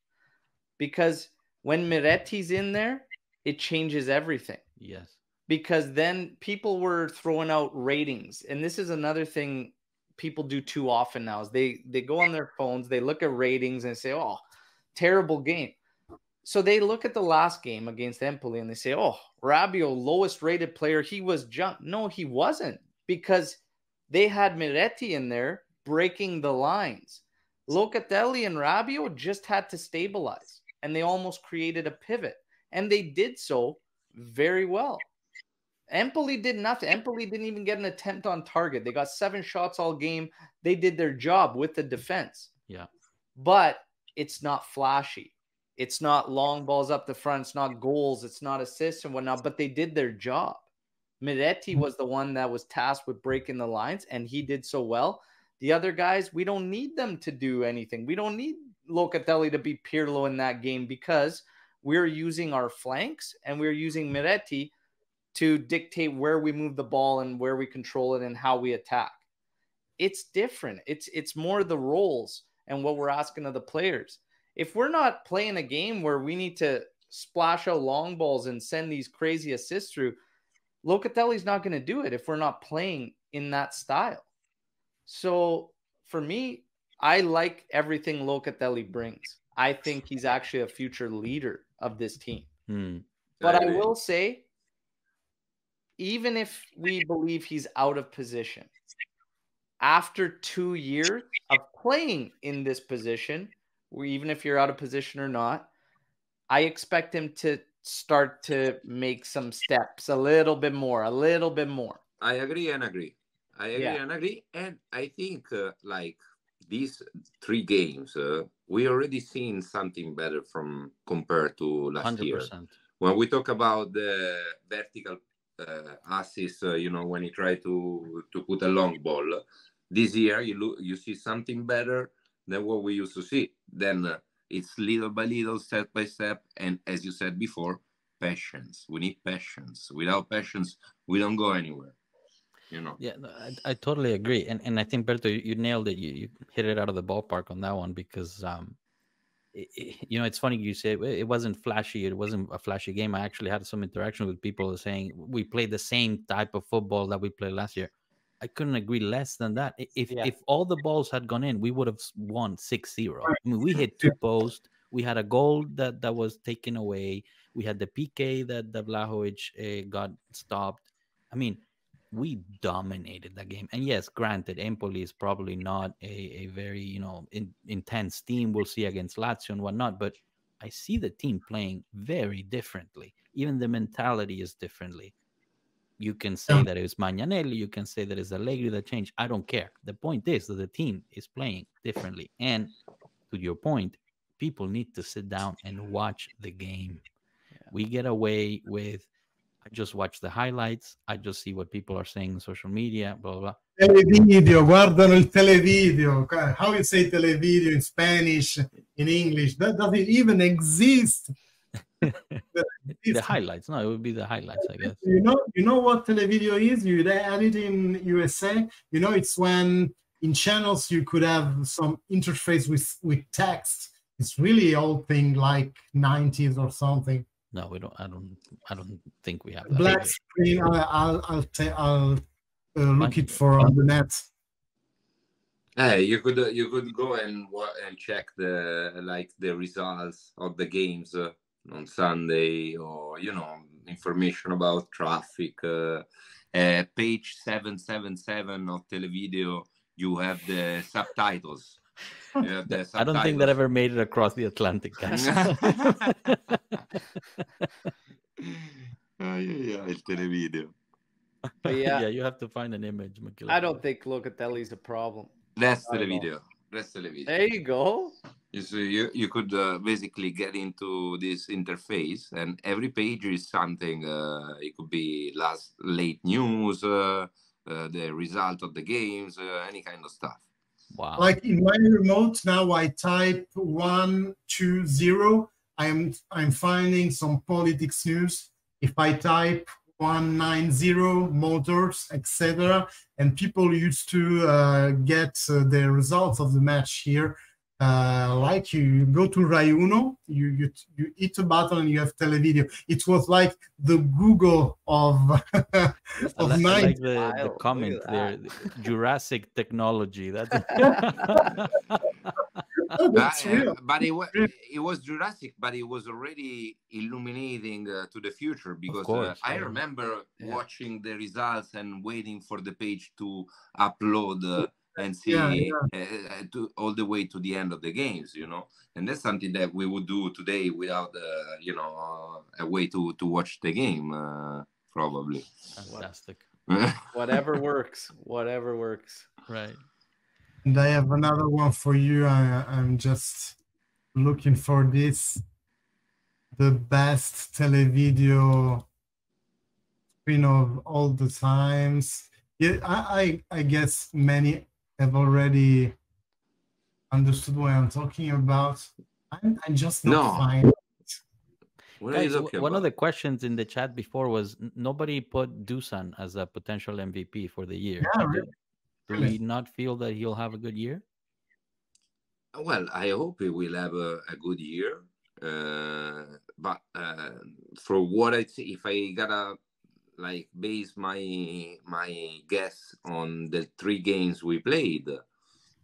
Because when Miretti's in there, it changes everything. Yes. Because then people were throwing out ratings. And this is another thing people do too often now is they go on their phones, they look at ratings and say, oh, terrible game. So they look at the last game against Empoli and they say, oh, Rabiot, lowest rated player, he was jumped. No, he wasn't, because they had Miretti in there breaking the lines. Locatelli and Rabiot just had to stabilize, and they almost created a pivot, and they did so very well. Empoli did nothing. Empoli didn't even get an attempt on target. They got 7 shots all game. They did their job with the defense. Yeah. But it's not flashy. It's not long balls up the front. It's not goals. It's not assists and whatnot, but they did their job. Miretti was the one that was tasked with breaking the lines, and he did so well. The other guys, we don't need them to do anything. We don't need Locatelli to be Pirlo in that game, because we're using our flanks and we're using Miretti to dictate where we move the ball and where we control it and how we attack. It's different. It's more the roles and what we're asking of the players. If we're not playing a game where we need to splash out long balls and send these crazy assists through, Locatelli's not going to do it if we're not playing in that style. So for me, I like everything Locatelli brings. I think he's actually a future leader of this team. But I will say, even if we believe he's out of position, after 2 years of playing in this position, or even if you're out of position or not, I expect him to start to make some steps a little bit more. I agree. And I think like these 3 games, we already seen something better from compared to last 100%. Year. When we talk about the vertical assist, when he tried to put a long ball, this year you see something better than what we used to see. Then it's little by little, step by step, and as you said before, patience. We need patience. Without patience, we don't go anywhere. Yeah, I totally agree, and I think Berto, you nailed it. You hit it out of the ballpark on that one, because it's funny you say it wasn't flashy. It wasn't a flashy game. I actually had some interaction with people saying we played the same type of football that we played last year. I couldn't agree less than that. If all the balls had gone in, we would have won 6-0. I mean, we hit 2 posts. We had a goal that was taken away. We had the PK that Vlahovic got stopped. I mean, we dominated that game. And yes, granted, Empoli is probably not a very, intense team we'll see against Lazio and whatnot, but I see the team playing very differently. Even the mentality is differently. You can say that it was Magnanelli, you can say that it's Allegri that changed. I don't care. The point is that the team is playing differently. And to your point, people need to sit down and watch the game. Yeah. We get away with, I just watch the highlights. I just see what people are saying on social media, blah, blah, blah. Televideo, guardano il televideo. How you say televideo in Spanish, in English? That doesn't even exist. The highlights. No, it would be the highlights, I guess. You know what televideo is? You add it in USA. It's when in channels you could have some interface with text. It's really old thing, like 90s or something. No, we don't. I don't think we have that. Black screen. I'll look it for on the net. Hey, you could go and check the results of the games on Sunday, or information about traffic. Page 777 of televideo, you have the subtitles. I don't think that ever made it across the Atlantic, guys. Il televideo. Yeah, you have to find an image, Michele. I don't think Locatelli's a problem. That's televideo. There you go. You could basically get into this interface, and every page is something. It could be late news, the result of the games, any kind of stuff. Wow. Like in my remote now, I type 120. I'm finding some politics news. If I type 190 motors, etc., and people used to get the results of the match here. Like you go to Rai Uno, you hit a button and you have televideo. It was like the Google of of like the comment there, Jurassic technology. That's real. But it was Jurassic, but it was already illuminating to the future, because I remember watching the results and waiting for the page to upload and see all the way to the end of the games, and that's something that we would do today without a way to watch the game, probably. Fantastic. Whatever works, Right. And I have another one for you. I'm just looking for this. The best televideo screen of all the times. Yeah, I guess many have already understood what I'm talking about. I'm just not fine. Guys, one of the questions in the chat before was nobody put Dusan as a potential MVP for the year. Yeah, Do we not feel that he'll have a good year? Well, I hope he will have a good year. But for what I see, if I gotta base my guess on the 3 games we played,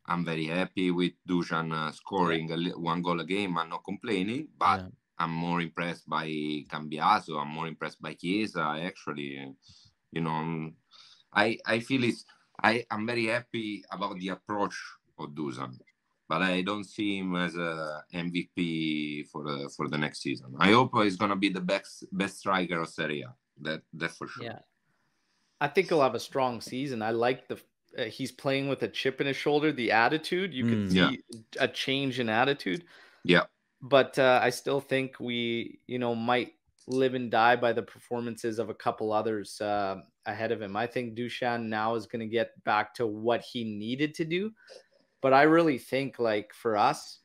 I'm very happy with Dusan scoring 1 goal a game. I'm not complaining, but I'm more impressed by Cambiaso. I'm more impressed by Chiesa. Actually, I feel I'm very happy about the approach of Dusan, but I don't see him as a MVP for the next season. I hope he's gonna be the best striker of Serie A. That for sure. Yeah, I think he'll have a strong season. I like he's playing with a chip in his shoulder. The attitude, you can see a change in attitude. Yeah, but I still think we might live and die by the performances of a couple others ahead of him. I think Dusan now is going to get back to what he needed to do, but I really think for us,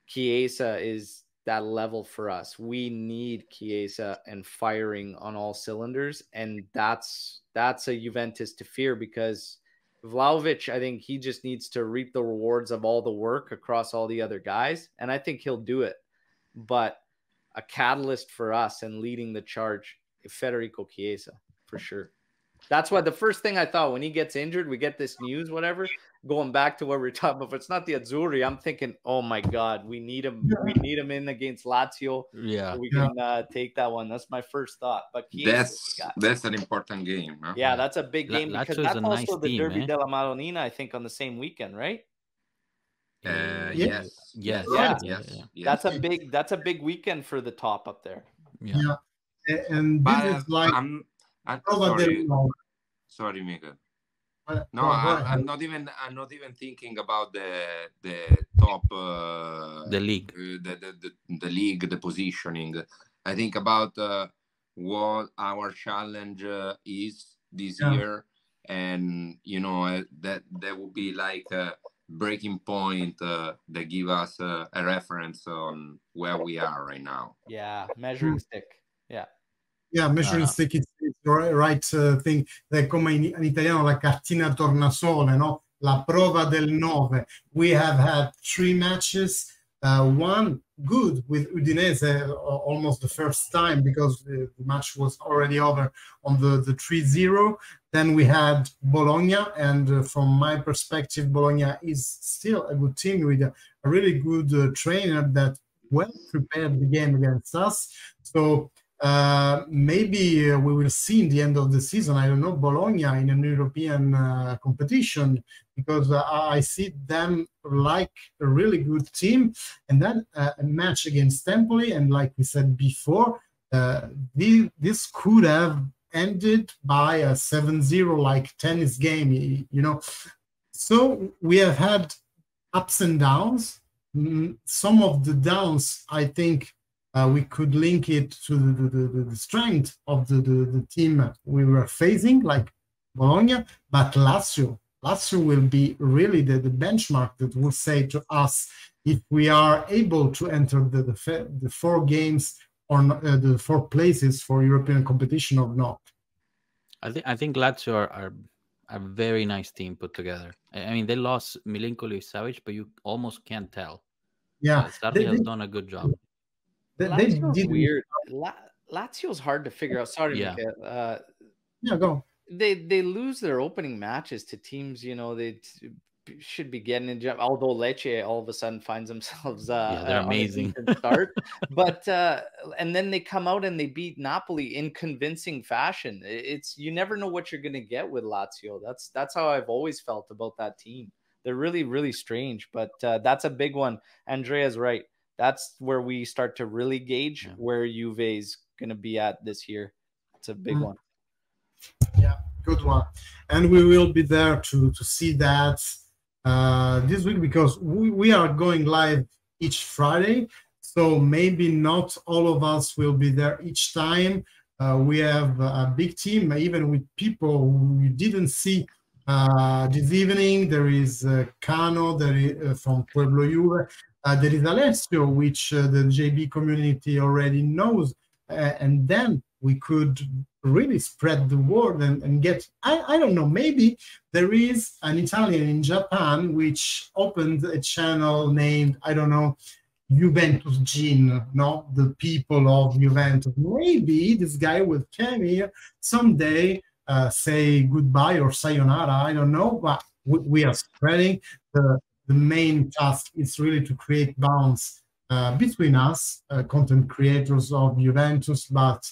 Chiesa is that level for us. We need Chiesa and firing on all cylinders, and that's a Juventus to fear, because Vlahovic, I think he just needs to reap the rewards of all the work across all the other guys, and I think he'll do it. But a catalyst for us and leading the charge, Federico Chiesa, for sure. That's why the first thing I thought when he gets injured, we get this news, whatever, going back to what we're talking about. If it's not the Azzurri, I'm thinking, oh my God, we need him. We need him in against Lazio. Yeah. So we can take that one. That's my first thought. But that's an important game. Huh? Yeah, that's a big game, because that's also nice the team, Derby della Madonnina, I think, on the same weekend, right? Yes. That's a big weekend for the top up there. Yeah. And this is like sorry, Mika. No, I'm not even thinking about the top the league, the league, the positioning. I think about what our challenge is this year, and that will be like breaking point that give us a reference on where we are right now. Yeah, measuring stick. Yeah. Yeah, measuring stick is the right thing. Come in italiano la cartina tornasole, no? La prova del 9. We have had 3 matches, one good with Udinese, almost the first time because the match was already over on the 3-0. Then we had Bologna, and from my perspective, Bologna is still a good team with a really good trainer that well prepared the game against us. So maybe we will see in the end of the season, I don't know, Bologna in an European competition, because I see them like a really good team. And then a match against Empoli, and like we said before, this could have ended by a 7-0 like tennis game, you know. So we have had ups and downs. Some of the downs, I think, we could link it to the strength of the team we were facing, like Bologna, but Lazio will be really the benchmark that will say to us if we are able to enter the 4 games or the 4 places for European competition or not. I think Lazio are a very nice team put together. I mean, they lost Milinkovic-Savic, but you almost can't tell. Yeah, Sarri has done a good job. Lazio's weird. Lazio's hard to figure out. Sorry, Yeah. Mika. Yeah, go. They lose their opening matches to teams, you know, they should be getting into, although Lecce all of a sudden finds themselves they're amazing start. But and then they come out and they beat Napoli in convincing fashion. It's, you never know what you're gonna get with Lazio. That's how I've always felt about that team. They're really, really strange, but that's a big one. Andrea's right. That's where we start to really gauge where Juve's gonna be at this year. It's a big one. Yeah, good one. And we will be there to see that this week, because we are going live each Friday. So maybe not all of us will be there each time. We have a big team, even with people who we didn't see this evening. There is Cano, there is, from Pueblo Juve. There is Alessio, which the JB community already knows. And then we could really spread the word and get, I don't know, maybe there is an Italian in Japan which opened a channel named, I don't know, Juventus Gene, no? The people of Juventus. Maybe this guy will come here someday, say goodbye or sayonara, I don't know, but we are spreading. The main task is really to create bonds between us, content creators of Juventus, but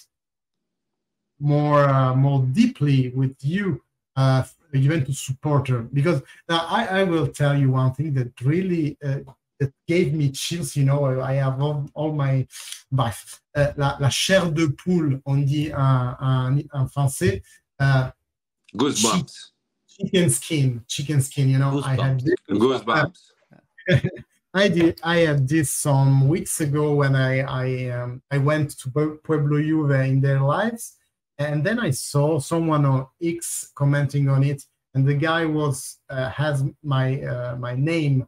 more deeply with you, a Juventus supporter. Because I will tell you one thing that really that gave me chills. You know, I have all my la chair de poule, on dit en français. Goosebumps. Chicken skin. You know, I had this. Goosebumps. I had this some weeks ago when I went to Pueblo Juve in their lives, and then I saw someone on X commenting on it, and the guy was has my name,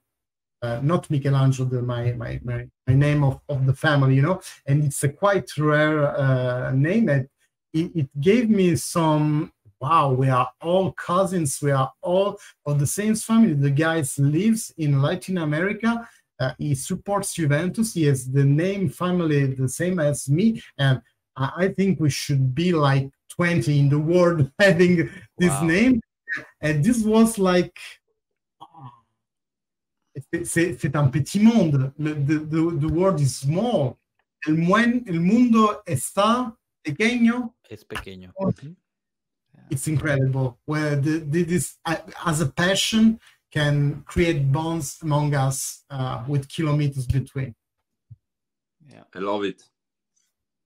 not Michelangelo, my name of the family, you know, and it's a quite rare name, and it gave me some. Wow, we are all cousins. We are all of the same family. The guy lives in Latin America. He supports Juventus. He has the name family the same as me. And I think we should be like 20 in the world having this name. And this was like, c'est un petit monde. The world is small. El mundo está pequeño. Es pequeño. It's incredible where this as a passion can create bonds among us with kilometers between. Yeah, I love it.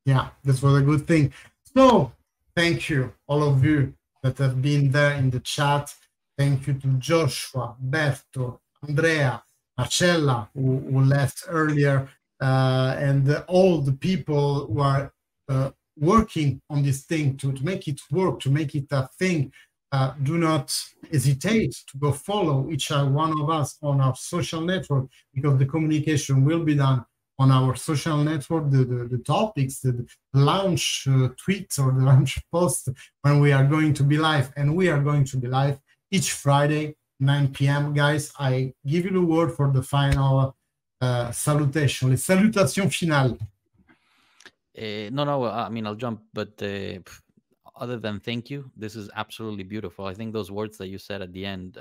Yeah, that's what a good thing. So thank you, all of you that have been there in the chat. Thank you to Joshua, Berto, Andrea, Marcella, who left earlier, and all the people who are working on this thing to make it work, to make it a thing. do not hesitate to go follow each one of us on our social network, because the communication will be done on our social network, the topics, the launch tweets or the launch post when we are going to be live. And we are going to be live each Friday, 9 p.m. Guys, I give you the word for the final salutation, les salutations finales. No, I mean, I'll jump, but other than thank you, this is absolutely beautiful. I think those words that you said at the end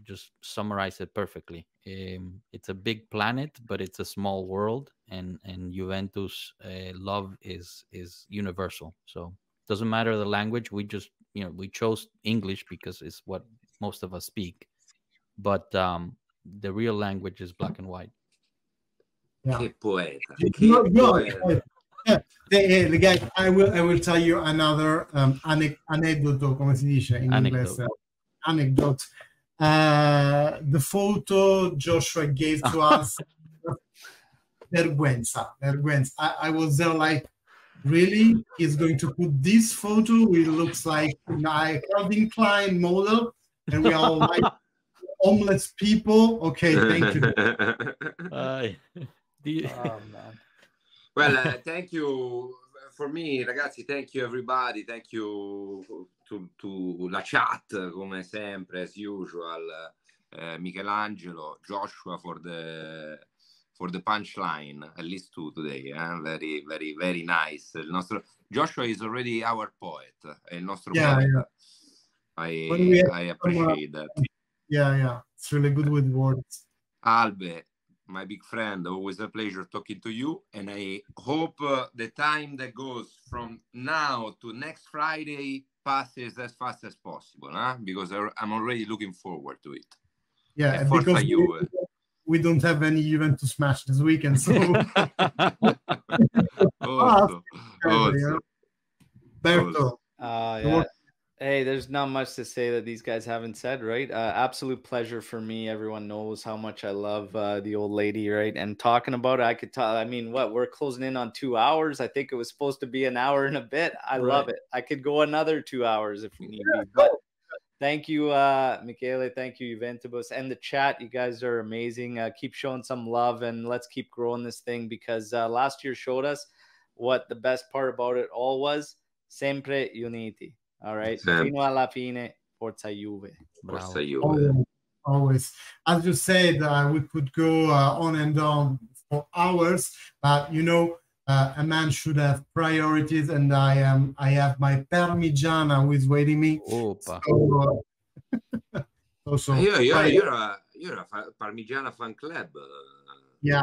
just summarize it perfectly. It's a big planet, but it's a small world, and Juventus love is universal. So it doesn't matter the language. We just, we chose English because it's what most of us speak, but the real language is black and white. Yeah. Che poeta. The guy, I will tell you another aneddoto, come si dice in inglese? Anecdote. The photo Joshua gave to us, vergüenza. I was there like, really? He's going to put this photo? It looks like a Calvin Klein model, and we are all like homeless people. Okay, thank you. Oh, man. Well, thank you for me, ragazzi. Thank you, everybody. Thank you to la chat, come sempre, as usual. Michelangelo, Joshua for the punchline, at least two today. Very, very, very nice. Il nostro Joshua is already our poet. È il nostro poeta. Yeah. I appreciate that. Yeah. It's really good with words. Albe, my big friend, always a pleasure talking to you, and I hope the time that goes from now to next Friday passes as fast as possible, because I'm already looking forward to it. Yeah, because we don't have any Juventus match this weekend, so also. Berto. Yeah. Hey, there's not much to say that these guys haven't said, right? Absolute pleasure for me. Everyone knows how much I love the old lady, right? And talking about it, I could talk. I mean, we're closing in on 2 hours. I think it was supposed to be an hour and a bit. I love it. I could go another 2 hours if we need to. But thank you, Michele. Thank you, Juventus. And the chat, you guys are amazing. Keep showing some love, and let's keep growing this thing, because last year showed us what the best part about it all was. Sempre uniti. All right. Fino alla fine, Forza Juve. Forza Juve. Always. As you said, we could go on and on for hours, but a man should have priorities, and I have my Parmigiana who is waiting me. Opa. So you're a Parmigiana fan club. Yeah.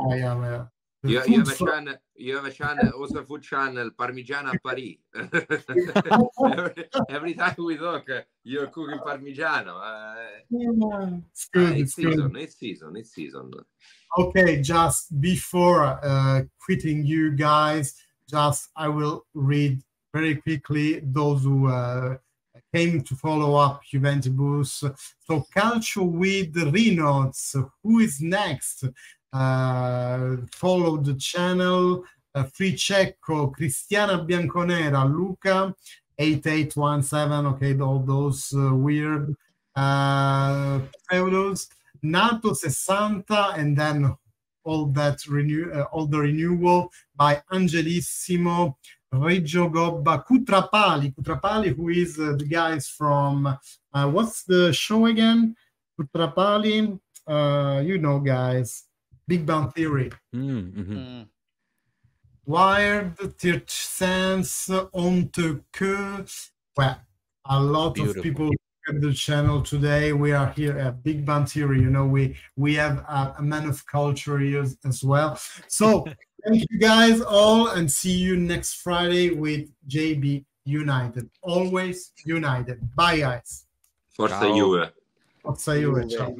You have a channel, also a food channel, Parmigiana Paris. every time we talk, you're cooking Parmigiano. It's good. It's season. Okay, just before quitting you guys, I will read very quickly those who came to follow up Juventus. So Calcio with Rinoz, who is next? Follow the channel. Free Cecco, Cristiana Bianconera, Luca 8817. Okay, all those weird pseudos. Nato 60, and then all the renewal by Angelissimo, Reggio Gobba, Cutrapali, who is the guys from what's the show again? Cutrapali, guys. Big Bang Theory. Wired, Tirch Sense, On Te Que. Well, a lot of people at the channel today. We are here at Big Bang Theory. We have a man of culture here as well. So thank you guys all, and see you next Friday with JB United. Always united. Bye, guys. Forza Juve. Forza Juve. Ciao.